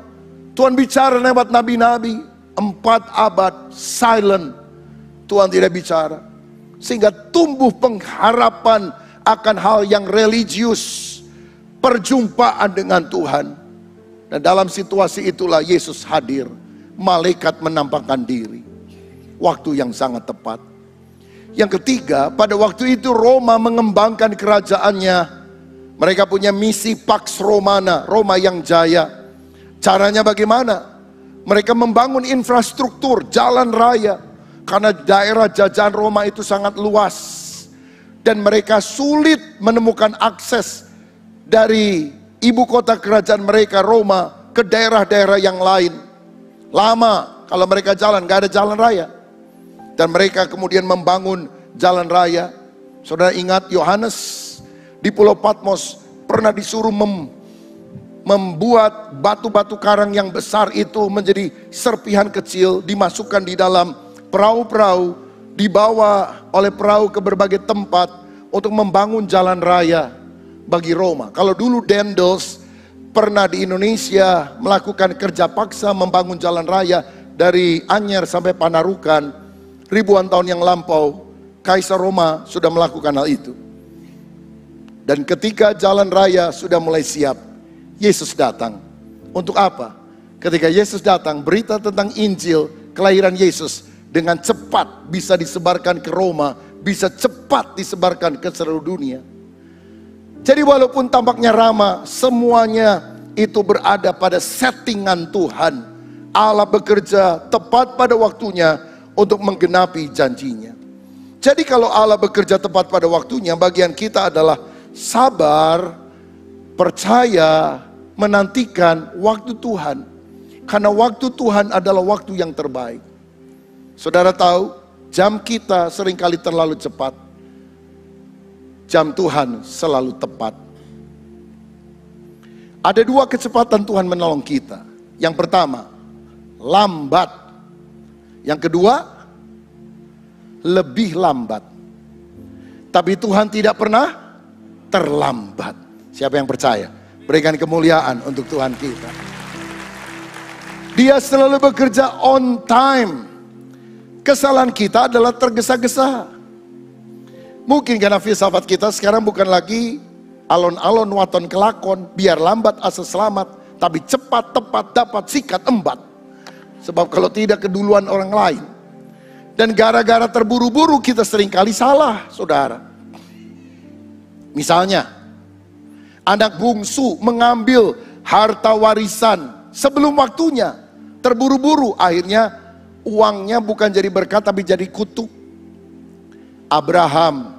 Tuhan bicara lewat nabi-nabi. 4 abad silent, Tuhan tidak bicara. Sehingga tumbuh pengharapan akan hal yang religius, perjumpaan dengan Tuhan. Dan dalam situasi itulah Yesus hadir. Malaikat menampakkan diri. Waktu yang sangat tepat. Yang ketiga, pada waktu itu Roma mengembangkan kerajaannya. Mereka punya misi Pax Romana, Roma yang jaya. Caranya bagaimana? Mereka membangun infrastruktur, jalan raya. Karena daerah jajahan Roma itu sangat luas. Dan mereka sulit menemukan akses dari ibu kota kerajaan mereka Roma ke daerah-daerah yang lain. Lama kalau mereka jalan, gak ada jalan raya. Dan mereka kemudian membangun jalan raya. Saudara ingat Yohanes di Pulau Patmos pernah disuruh membuat batu-batu karang yang besar itu menjadi serpihan kecil, dimasukkan di dalam perahu-perahu, dibawa oleh perahu ke berbagai tempat untuk membangun jalan raya bagi Roma. Kalau dulu Dendels pernah di Indonesia melakukan kerja paksa membangun jalan raya dari Anyer sampai Panarukan, ribuan tahun yang lampau, Kaisar Roma sudah melakukan hal itu. Dan ketika jalan raya sudah mulai siap, Yesus datang. Untuk apa? Ketika Yesus datang, berita tentang Injil kelahiran Yesus dengan cepat bisa disebarkan ke Roma, bisa cepat disebarkan ke seluruh dunia. Jadi walaupun tampaknya ramah, semuanya itu berada pada settingan Tuhan. Allah bekerja tepat pada waktunya untuk menggenapi janjinya. Jadi kalau Allah bekerja tepat pada waktunya, bagian kita adalah sabar, percaya, menantikan waktu Tuhan. Karena waktu Tuhan adalah waktu yang terbaik. Saudara tahu, jam kita seringkali terlalu cepat. Jam Tuhan selalu tepat. Ada 2 kecepatan Tuhan menolong kita. Yang pertama, lambat. Yang kedua, lebih lambat. Tapi Tuhan tidak pernah terlambat. Siapa yang percaya? Berikan kemuliaan untuk Tuhan kita. Dia selalu bekerja on time. Kesalahan kita adalah tergesa-gesa. Mungkin karena filsafat kita sekarang bukan lagi alon-alon waton kelakon, biar lambat asa selamat, tapi cepat tepat dapat sikat embat. Sebab kalau tidak keduluan orang lain. Dan gara-gara terburu-buru kita seringkali salah, saudara. Misalnya, anak bungsu mengambil harta warisan sebelum waktunya. Terburu-buru, akhirnya uangnya bukan jadi berkat tapi jadi kutuk. Abraham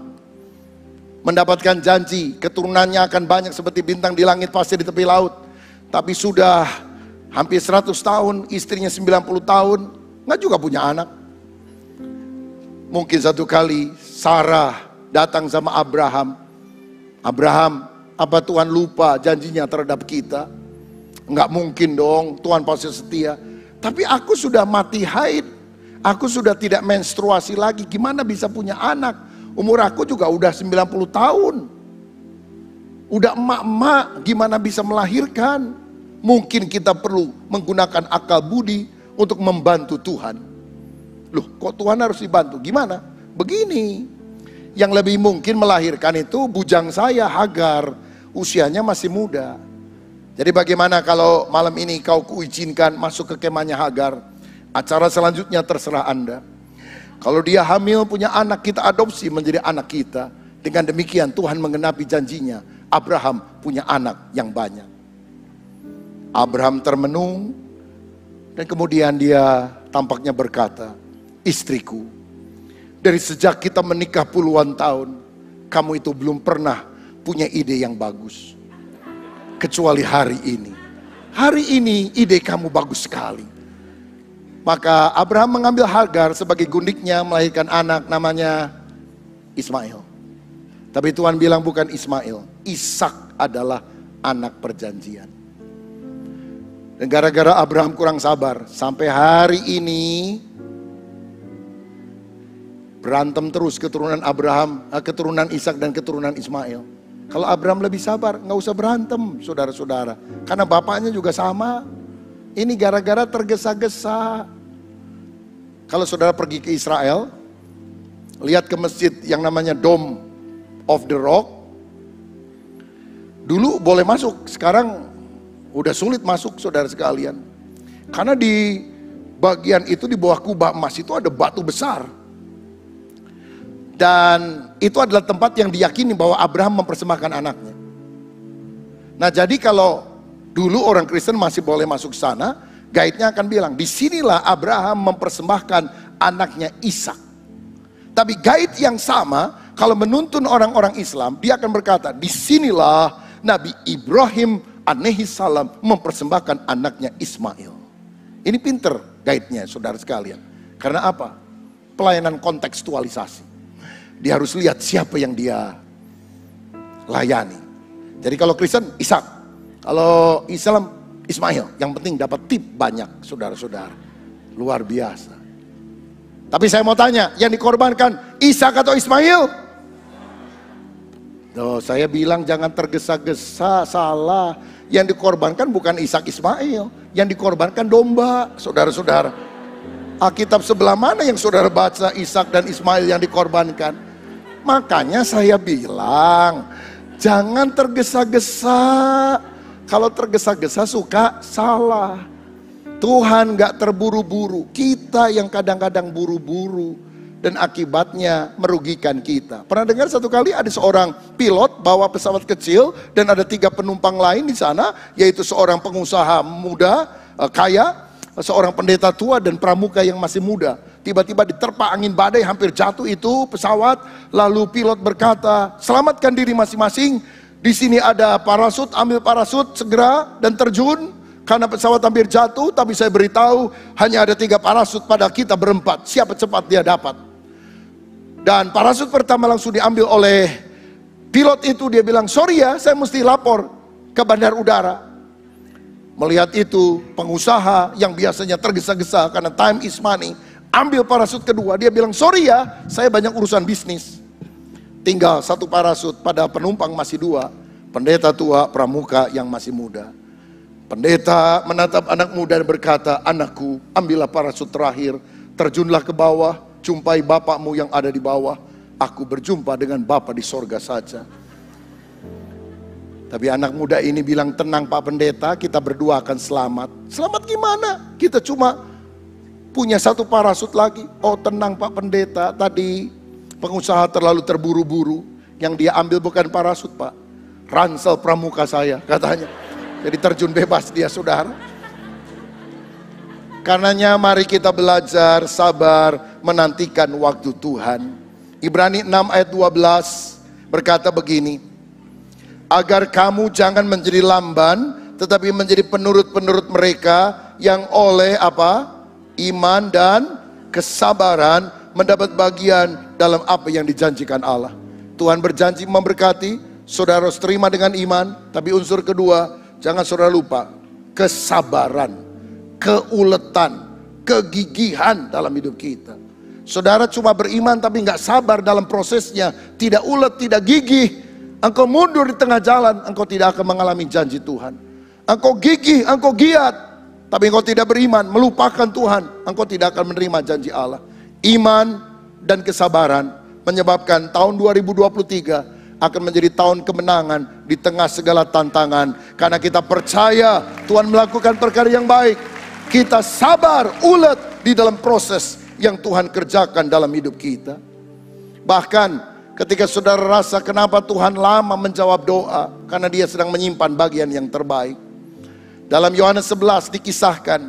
mendapatkan janji keturunannya akan banyak seperti bintang di langit pasir di tepi laut. Tapi sudah hampir 100 tahun, istrinya 90 tahun, nggak juga punya anak. Mungkin satu kali Sarah datang sama Abraham. Abraham, apa Tuhan lupa janjinya terhadap kita? Nggak mungkin dong, Tuhan pasti setia. Tapi aku sudah mati haid, aku sudah tidak menstruasi lagi, gimana bisa punya anak? Umur aku juga udah 90 tahun. Udah emak-emak, gimana bisa melahirkan? mungkin kita perlu menggunakan akal budi untuk membantu Tuhan. Loh, kok Tuhan harus dibantu? Gimana? Begini, yang lebih mungkin melahirkan itu bujang saya Hagar, usianya masih muda. Jadi bagaimana kalau malam ini kau kuizinkan masuk ke kemahnya Hagar? Acara selanjutnya terserah Anda. Kalau dia hamil punya anak, kita adopsi menjadi anak kita. Dengan demikian Tuhan menggenapi janjinya, Abraham punya anak yang banyak. Abraham termenung dan kemudian dia tampaknya berkata, istriku, dari sejak kita menikah puluhan tahun, kamu itu belum pernah punya ide yang bagus. Kecuali hari ini. Hari ini ide kamu bagus sekali. Maka Abraham mengambil Hagar sebagai gundiknya, melahirkan anak namanya Ismail. Tapi Tuhan bilang bukan Ismail, Ishak adalah anak perjanjian. Dan gara-gara Abraham kurang sabar, sampai hari ini berantem terus keturunan Abraham, keturunan Ishak dan keturunan Ismail. Kalau Abraham lebih sabar, nggak usah berantem, saudara-saudara. Karena bapaknya juga sama. Ini gara-gara tergesa-gesa. Kalau saudara pergi ke Israel, lihat ke masjid yang namanya Dome of the Rock. Dulu boleh masuk, sekarang udah sulit masuk, saudara sekalian. Karena di bagian itu, di bawah kubah emas itu ada batu besar. Dan itu adalah tempat yang diyakini bahwa Abraham mempersembahkan anaknya. Nah, jadi kalau dulu orang Kristen masih boleh masuk sana, guide-nya akan bilang, disinilah Abraham mempersembahkan anaknya Ishak. Tapi guide yang sama, kalau menuntun orang-orang Islam, dia akan berkata, disinilah Nabi Ibrahim alaihi salam mempersembahkan anaknya Ismail. Ini pinter guide-nya, saudara sekalian. Karena apa? Pelayanan kontekstualisasi. Dia harus lihat siapa yang dia layani. Jadi kalau Kristen, Ishak. Kalau Islam, Ismail. Yang penting dapat tip banyak, saudara-saudara. Luar biasa. Tapi saya mau tanya, yang dikorbankan Ishak atau Ismail? Loh, saya bilang jangan tergesa-gesa, salah. Yang dikorbankan bukan Ishak Ismail. Yang dikorbankan domba, saudara-saudara. Alkitab sebelah mana yang saudara baca Ishak dan Ismail yang dikorbankan? Makanya saya bilang, jangan tergesa-gesa. Kalau tergesa-gesa suka salah. Tuhan gak terburu-buru. Kita yang kadang-kadang buru-buru. Dan akibatnya merugikan kita. Pernah dengar satu kali ada seorang pilot bawa pesawat kecil. Dan ada 3 penumpang lain di sana. Yaitu seorang pengusaha muda, kaya. Seorang pendeta tua dan pramuka yang masih muda. Tiba-tiba diterpa angin badai, hampir jatuh itu pesawat. Lalu pilot berkata, selamatkan diri masing-masing. Di sini ada parasut, ambil parasut segera dan terjun. Karena pesawat hampir jatuh, tapi saya beritahu hanya ada 3 parasut pada kita berempat. Siapa cepat dia dapat. Dan parasut pertama langsung diambil oleh pilot itu. Dia bilang, sorry ya, saya mesti lapor ke bandar udara. Melihat itu, pengusaha yang biasanya tergesa-gesa karena time is money, ambil parasut kedua. Dia bilang, sorry ya, saya banyak urusan bisnis. Tinggal 1 parasut, pada penumpang masih 2. Pendeta tua, pramuka yang masih muda. Pendeta menatap anak muda dan berkata, anakku, ambillah parasut terakhir, terjunlah ke bawah, jumpai bapakmu yang ada di bawah. Aku berjumpa dengan Bapa di sorga saja. Tapi anak muda ini bilang, tenang Pak Pendeta, kita berdua akan selamat. Selamat gimana? Kita cuma punya 1 parasut lagi. Oh tenang Pak Pendeta, tadi pengusaha terlalu terburu-buru. Yang dia ambil bukan parasut Pak, ransel pramuka saya katanya. Jadi terjun bebas dia, saudara. Karenanya mari kita belajar sabar menantikan waktu Tuhan. Ibrani 6 ayat 12 berkata begini, agar kamu jangan menjadi lamban, tetapi menjadi penurut-penurut mereka yang oleh apa? Iman dan kesabaran mendapat bagian dalam apa yang dijanjikan Allah. Tuhan berjanji memberkati, saudara harus terima dengan iman. Tapi unsur kedua, jangan saudara lupa, kesabaran, keuletan, kegigihan dalam hidup kita. Saudara cuma beriman tapi nggak sabar dalam prosesnya, tidak ulet, tidak gigih, engkau mundur di tengah jalan, engkau tidak akan mengalami janji Tuhan. engkau gigih, engkau giat, tapi engkau tidak beriman, melupakan Tuhan, engkau tidak akan menerima janji Allah. Iman dan kesabaran menyebabkan tahun 2023 akan menjadi tahun kemenangan di tengah segala tantangan. Karena kita percaya Tuhan melakukan perkara yang baik. Kita sabar, ulet di dalam proses yang Tuhan kerjakan dalam hidup kita. Bahkan ketika saudara rasa kenapa Tuhan lama menjawab doa, karena Dia sedang menyimpan bagian yang terbaik. Dalam Yohanes 11 dikisahkan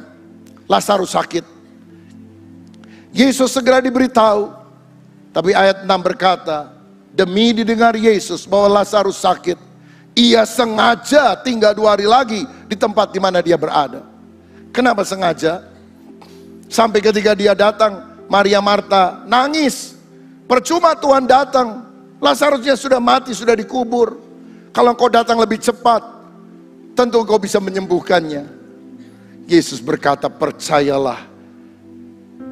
Lazarus sakit. Yesus segera diberitahu, tapi ayat 6 berkata, demi didengar Yesus bahwa Lazarus sakit, Ia sengaja tinggal 2 hari lagi di tempat di mana dia berada. Kenapa sengaja? Sampai ketika dia datang, Maria Marta nangis. Percuma Tuhan datang, Lazarusnya sudah mati, sudah dikubur. Kalau engkau datang lebih cepat, tentu engkau bisa menyembuhkannya. Yesus berkata, percayalah,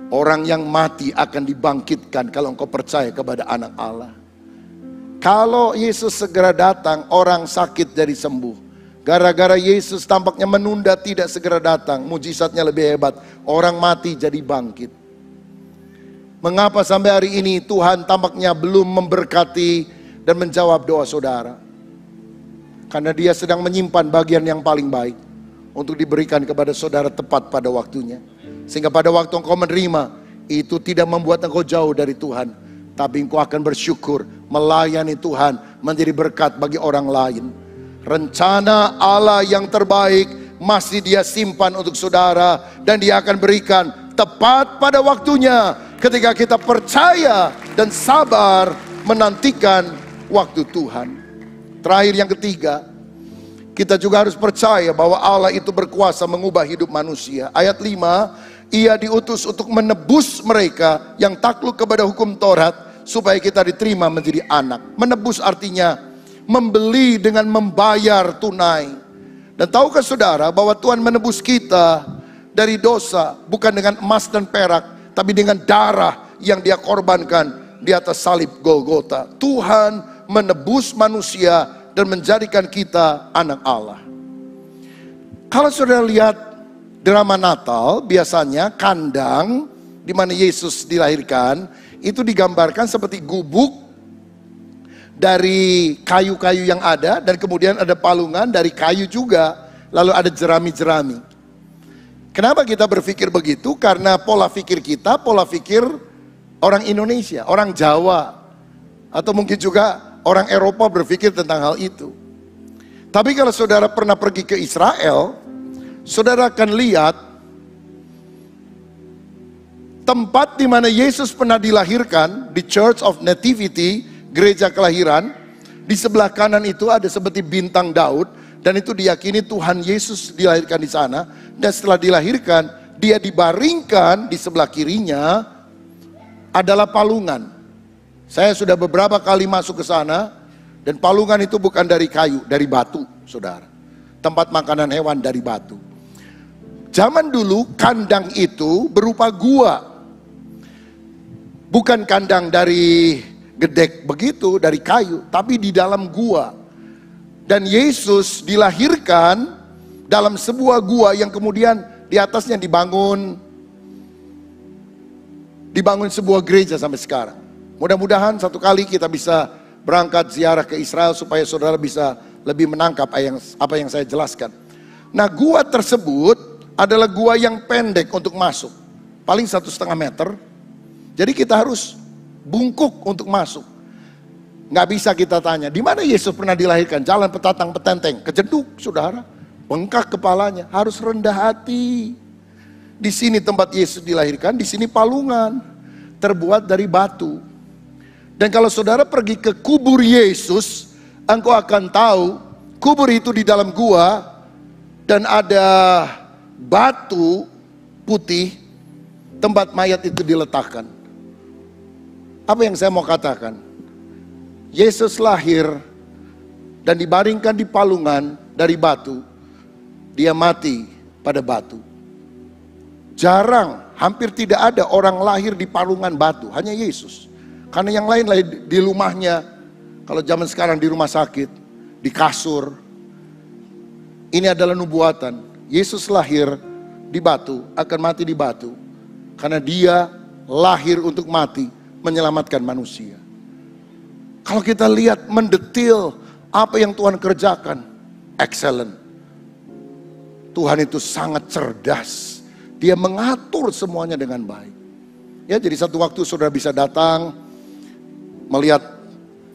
orang yang mati akan dibangkitkan kalau engkau percaya kepada anak Allah. Kalau Yesus segera datang, orang sakit jadi sembuh. Gara-gara Yesus tampaknya menunda tidak segera datang, mujizatnya lebih hebat. Orang mati jadi bangkit. Mengapa sampai hari ini Tuhan tampaknya belum memberkati dan menjawab doa saudara? Karena Dia sedang menyimpan bagian yang paling baik untuk diberikan kepada saudara tepat pada waktunya. Sehingga pada waktu engkau menerima, itu tidak membuat engkau jauh dari Tuhan, tapi engkau akan bersyukur melayani Tuhan, menjadi berkat bagi orang lain. Rencana Allah yang terbaik masih Dia simpan untuk saudara, dan Dia akan berikan tepat pada waktunya ketika kita percaya dan sabar menantikan waktu Tuhan. Terakhir yang ketiga, kita juga harus percaya bahwa Allah itu berkuasa mengubah hidup manusia. Ayat 5, Ia diutus untuk menebus mereka yang takluk kepada hukum Taurat, supaya kita diterima menjadi anak. Menebus artinya membeli dengan membayar tunai. Dan tahukah saudara bahwa Tuhan menebus kita dari dosa bukan dengan emas dan perak, tapi dengan darah yang Dia korbankan di atas salib Golgota. Tuhan menebus manusia dan menjadikan kita anak Allah. Kalau saudara lihat drama Natal, biasanya kandang di mana Yesus dilahirkan itu digambarkan seperti gubuk dari kayu-kayu yang ada, dan kemudian ada palungan dari kayu juga, lalu ada jerami-jerami. Kenapa kita berpikir begitu? Karena pola pikir kita, pola pikir orang Indonesia, orang Jawa, atau mungkin juga orang Eropa berpikir tentang hal itu. Tapi kalau saudara pernah pergi ke Israel, saudara akan lihat tempat di mana Yesus pernah dilahirkan, di Church of Nativity, gereja kelahiran. Di sebelah kanan itu ada seperti bintang Daud, dan itu diyakini Tuhan Yesus dilahirkan di sana. Dan setelah dilahirkan, Dia dibaringkan di sebelah kirinya adalah palungan. Saya sudah beberapa kali masuk ke sana, dan palungan itu bukan dari kayu, dari batu, saudara. Tempat makanan hewan dari batu. Zaman dulu kandang itu berupa gua. Bukan kandang dari gedek begitu, dari kayu, tapi di dalam gua. Dan Yesus dilahirkan dalam sebuah gua yang kemudian di atasnya dibangun sebuah gereja sampai sekarang. Mudah-mudahan satu kali kita bisa berangkat ziarah ke Israel supaya saudara bisa lebih menangkap apa yang saya jelaskan. Nah, gua tersebut adalah gua yang pendek untuk masuk, paling 1,5 meter. Jadi kita harus bungkuk untuk masuk. Nggak bisa kita tanya, di mana Yesus pernah dilahirkan? Jalan petatang petenteng, kejeduk saudara, bengkak kepalanya, harus rendah hati. Di sini tempat Yesus dilahirkan, di sini palungan terbuat dari batu. Dan kalau saudara pergi ke kubur Yesus, engkau akan tahu kubur itu di dalam gua, dan ada batu putih tempat mayat itu diletakkan. Apa yang saya mau katakan? Yesus lahir dan dibaringkan di palungan dari batu. Dia mati pada batu. Jarang, hampir tidak ada orang lahir di palungan batu, hanya Yesus. Karena yang lain di rumahnya, kalau zaman sekarang di rumah sakit, di kasur. Ini adalah nubuatan. Yesus lahir di batu, akan mati di batu. Karena dia lahir untuk mati, menyelamatkan manusia. Kalau kita lihat mendetil apa yang Tuhan kerjakan, excellent. Tuhan itu sangat cerdas. Dia mengatur semuanya dengan baik. Ya, jadi satu waktu saudara bisa datang melihat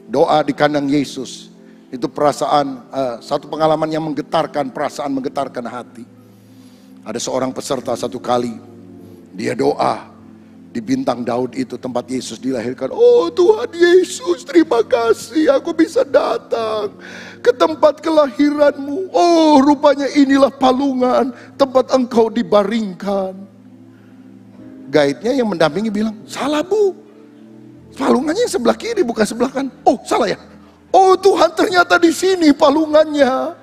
doa di kandang Yesus. Itu perasaan, satu pengalaman yang menggetarkan perasaan, menggetarkan hati. Ada seorang peserta satu kali, dia doa di bintang Daud itu tempat Yesus dilahirkan. Oh Tuhan Yesus, terima kasih aku bisa datang ke tempat kelahiranmu. Oh rupanya inilah palungan tempat engkau dibaringkan. Guide-nya yang mendampingi bilang, salah bu, palungannya sebelah kiri bukan sebelah kanan. Oh salah ya. Oh Tuhan ternyata di sini palungannya.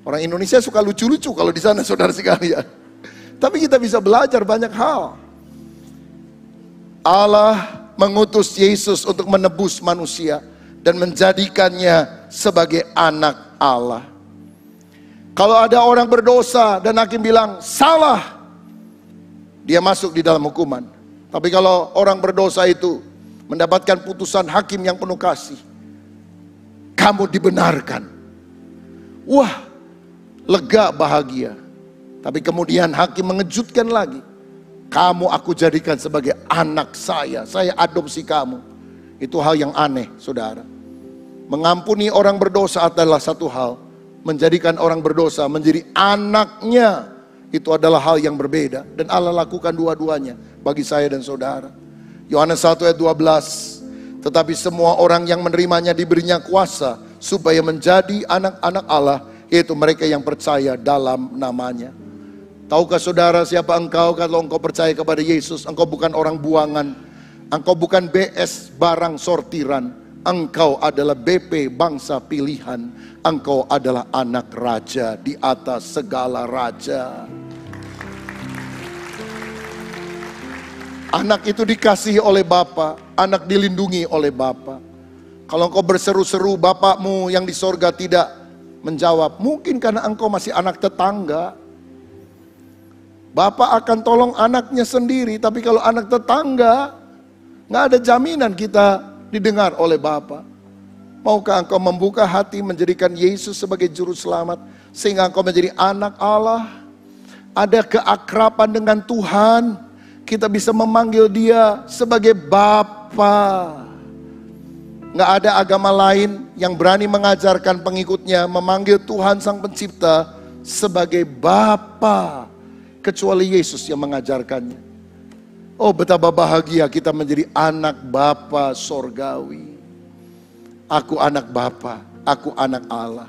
Orang Indonesia suka lucu-lucu kalau di sana saudara sekalian. Tapi kita bisa belajar banyak hal. Allah mengutus Yesus untuk menebus manusia dan menjadikannya sebagai anak Allah. Kalau ada orang berdosa dan hakim bilang salah, dia masuk di dalam hukuman. Tapi kalau orang berdosa itu mendapatkan putusan hakim yang penuh kasih, kamu dibenarkan. Wah, lega, bahagia. Tapi kemudian hakim mengejutkan lagi. Kamu aku jadikan sebagai anak saya adopsi kamu. Itu hal yang aneh, saudara. Mengampuni orang berdosa adalah satu hal. Menjadikan orang berdosa menjadi anaknya, itu adalah hal yang berbeda. Dan Allah lakukan dua-duanya bagi saya dan saudara. Yohanes 1 ayat 12. Tetapi semua orang yang menerimanya diberinya kuasa supaya menjadi anak-anak Allah, yaitu mereka yang percaya dalam namanya. Tahukah saudara siapa engkau kalau engkau percaya kepada Yesus? Engkau bukan orang buangan. Engkau bukan BS barang sortiran. Engkau adalah BP bangsa pilihan. Engkau adalah anak raja di atas segala raja. Anak itu dikasihi oleh Bapa, anak dilindungi oleh Bapa. Kalau engkau berseru-seru, Bapakmu yang di sorga tidak menjawab, mungkin karena engkau masih anak tetangga. Bapak akan tolong anaknya sendiri, tapi kalau anak tetangga, nggak ada jaminan kita didengar oleh Bapa. Maukah engkau membuka hati menjadikan Yesus sebagai juru selamat, sehingga engkau menjadi anak Allah? Ada keakraban dengan Tuhan, kita bisa memanggil Dia sebagai Bapa. Nggak ada agama lain yang berani mengajarkan pengikutnya memanggil Tuhan Sang Pencipta sebagai Bapa, kecuali Yesus yang mengajarkannya. Oh betapa bahagia kita menjadi anak Bapa sorgawi. Aku anak Bapa, aku anak Allah.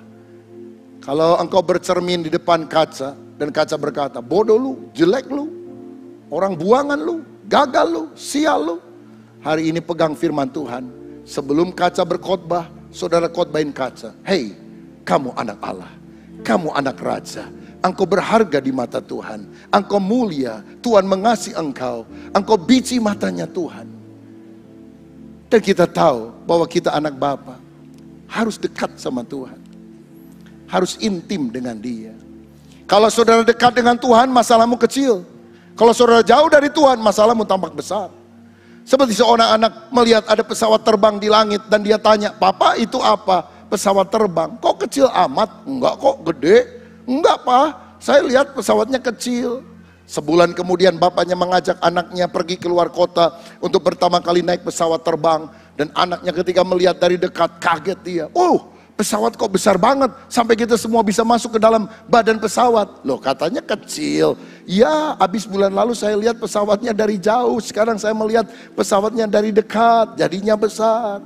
Kalau engkau bercermin di depan kaca dan kaca berkata, bodoh lu, jelek lu, orang buangan lu, gagal lu, sial lu. Hari ini pegang firman Tuhan. Sebelum kaca berkhotbah, saudara khotbahin kaca. Hei, kamu anak Allah, kamu anak raja. Engkau berharga di mata Tuhan. Engkau mulia. Tuhan mengasihi engkau. Engkau biji matanya Tuhan. Dan kita tahu bahwa kita anak Bapa. Harus dekat sama Tuhan. Harus intim dengan Dia. Kalau saudara dekat dengan Tuhan, masalahmu kecil. Kalau saudara jauh dari Tuhan, masalahmu tampak besar. Seperti seorang anak melihat ada pesawat terbang di langit dan dia tanya, Papa itu apa? Pesawat terbang. Kok kecil amat? Enggak kok, gede. Enggak Pak, saya lihat pesawatnya kecil. Sebulan kemudian bapaknya mengajak anaknya pergi keluar kota untuk pertama kali naik pesawat terbang. Dan anaknya ketika melihat dari dekat kaget dia. Oh pesawat kok besar banget sampai kita semua bisa masuk ke dalam badan pesawat. Loh katanya kecil. Ya habis bulan lalu saya lihat pesawatnya dari jauh. Sekarang saya melihat pesawatnya dari dekat, jadinya besar.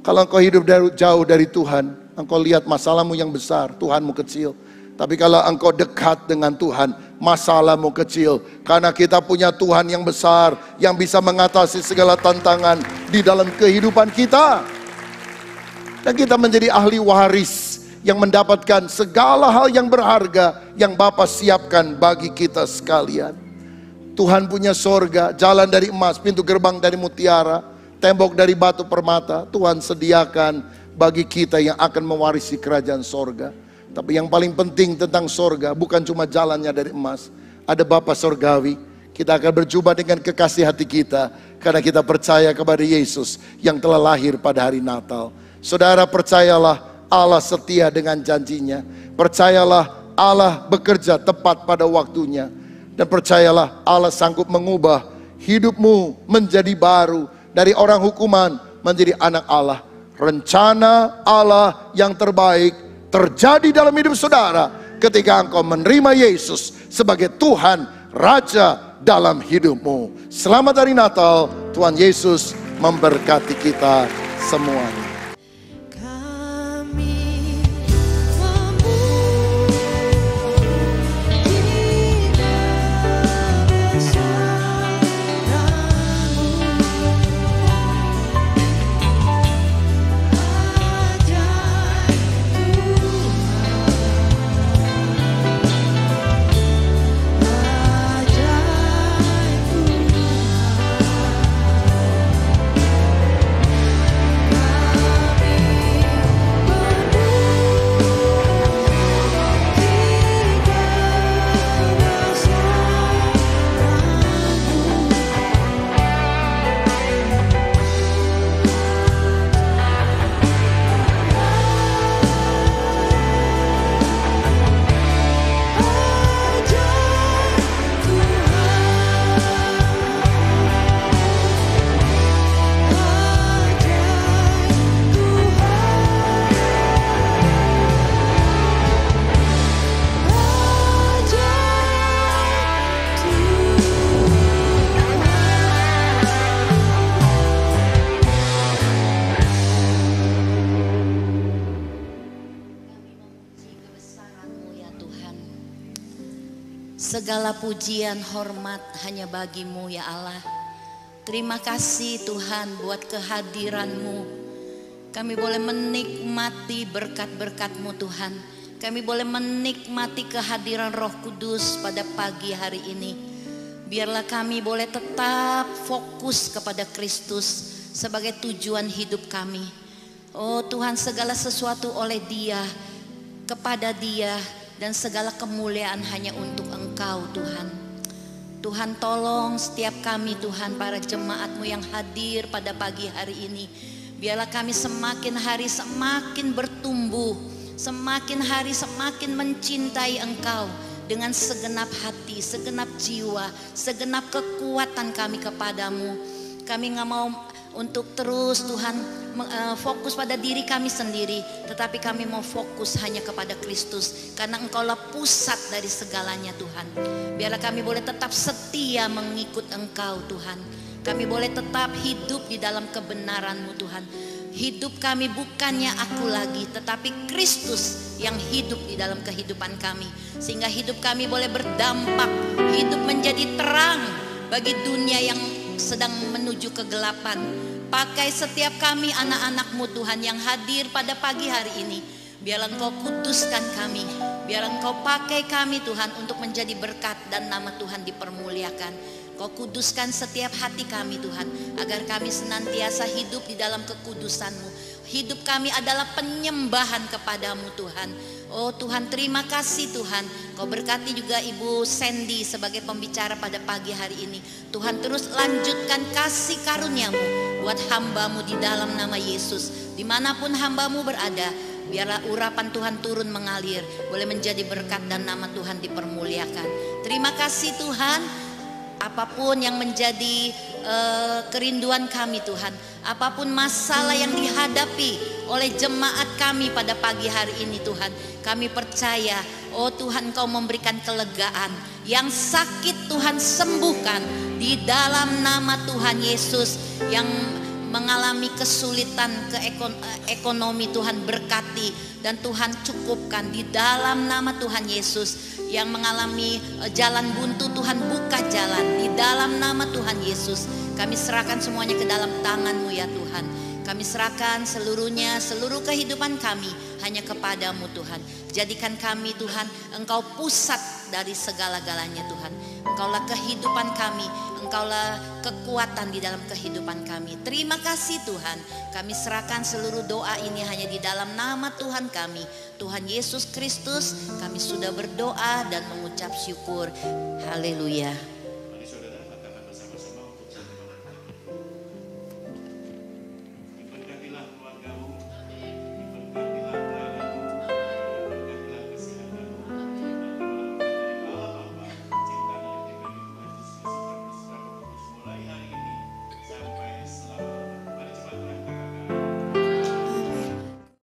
Kalau engkau hidup jauh dari Tuhan, engkau lihat masalahmu yang besar, Tuhanmu kecil. Tapi kalau engkau dekat dengan Tuhan, masalahmu kecil. Karena kita punya Tuhan yang besar, yang bisa mengatasi segala tantangan di dalam kehidupan kita. Dan kita menjadi ahli waris yang mendapatkan segala hal yang berharga yang Bapa siapkan bagi kita sekalian. Tuhan punya sorga, jalan dari emas, pintu gerbang dari mutiara, tembok dari batu permata. Tuhan sediakan bagi kita yang akan mewarisi kerajaan sorga. Tapi yang paling penting tentang sorga bukan cuma jalannya dari emas. Ada Bapa Sorgawi. Kita akan berjumpa dengan kekasih hati kita karena kita percaya kepada Yesus yang telah lahir pada hari Natal. Saudara, percayalah Allah setia dengan janjinya. Percayalah Allah bekerja tepat pada waktunya. Dan percayalah Allah sanggup mengubah hidupmu menjadi baru. Dari orang hukuman menjadi anak Allah. Rencana Allah yang terbaik terjadi dalam hidup saudara ketika engkau menerima Yesus sebagai Tuhan, Raja dalam hidupmu. Selamat hari Natal, Tuhan Yesus memberkati kita semuanya. Segala pujian, hormat hanya bagi-Mu ya Allah. Terima kasih Tuhan buat kehadiran-Mu. Kami boleh menikmati berkat-berkat-Mu Tuhan. Kami boleh menikmati kehadiran Roh Kudus pada pagi hari ini. Biarlah kami boleh tetap fokus kepada Kristus sebagai tujuan hidup kami. Oh Tuhan, segala sesuatu oleh Dia, kepada Dia, dan segala kemuliaan hanya untuk Engkau Tuhan. Tuhan, tolong setiap kami Tuhan, para jemaat-Mu yang hadir pada pagi hari ini. Biarlah kami semakin hari semakin bertumbuh, semakin hari semakin mencintai Engkau dengan segenap hati, segenap jiwa, segenap kekuatan kami kepadamu. Kami gak mau untuk terus Tuhan fokus pada diri kami sendiri, tetapi kami mau fokus hanya kepada Kristus, karena Engkaulah pusat dari segalanya Tuhan. Biarlah kami boleh tetap setia mengikut Engkau Tuhan. Kami boleh tetap hidup di dalam kebenaran-Mu Tuhan. Hidup kami bukannya aku lagi, tetapi Kristus yang hidup di dalam kehidupan kami, sehingga hidup kami boleh berdampak, hidup menjadi terang bagi dunia yang sedang menuju kegelapan. Pakai setiap kami anak-anak-Mu Tuhan yang hadir pada pagi hari ini. Biarlah Engkau kuduskan kami, biarlah Engkau pakai kami Tuhan untuk menjadi berkat dan nama Tuhan dipermuliakan. Kau kuduskan setiap hati kami Tuhan, agar kami senantiasa hidup di dalam kekudusan-Mu. Hidup kami adalah penyembahan kepadamu Tuhan. Oh Tuhan, terima kasih Tuhan. Kau berkati juga Ibu Sandy sebagai pembicara pada pagi hari ini. Tuhan, terus lanjutkan kasih karunia-Mu buat hamba-Mu di dalam nama Yesus. Dimanapun hamba-Mu berada, biarlah urapan Tuhan turun mengalir, boleh menjadi berkat dan nama Tuhan dipermuliakan. Terima kasih Tuhan. Apapun yang menjadi kerinduan kami Tuhan, apapun masalah yang dihadapi oleh jemaat kami pada pagi hari ini Tuhan, kami percaya, oh Tuhan, Kau memberikan kelegaan. Yang sakit Tuhan sembuhkan di dalam nama Tuhan Yesus. Yang mengalami kesulitan ekonomi Tuhan berkati, dan Tuhan cukupkan di dalam nama Tuhan Yesus. Yang mengalami jalan buntu, Tuhan buka jalan di dalam nama Tuhan Yesus. Kami serahkan semuanya ke dalam tangan-Mu ya Tuhan. Kami serahkan seluruhnya, seluruh kehidupan kami hanya kepadamu Tuhan. Jadikan kami Tuhan, Engkau pusat dari segala-galanya Tuhan. Engkaulah kehidupan kami, Engkaulah kekuatan di dalam kehidupan kami. Terima kasih Tuhan, kami serahkan seluruh doa ini hanya di dalam nama Tuhan kami, Tuhan Yesus Kristus. Kami sudah berdoa dan mengucap syukur. Haleluya.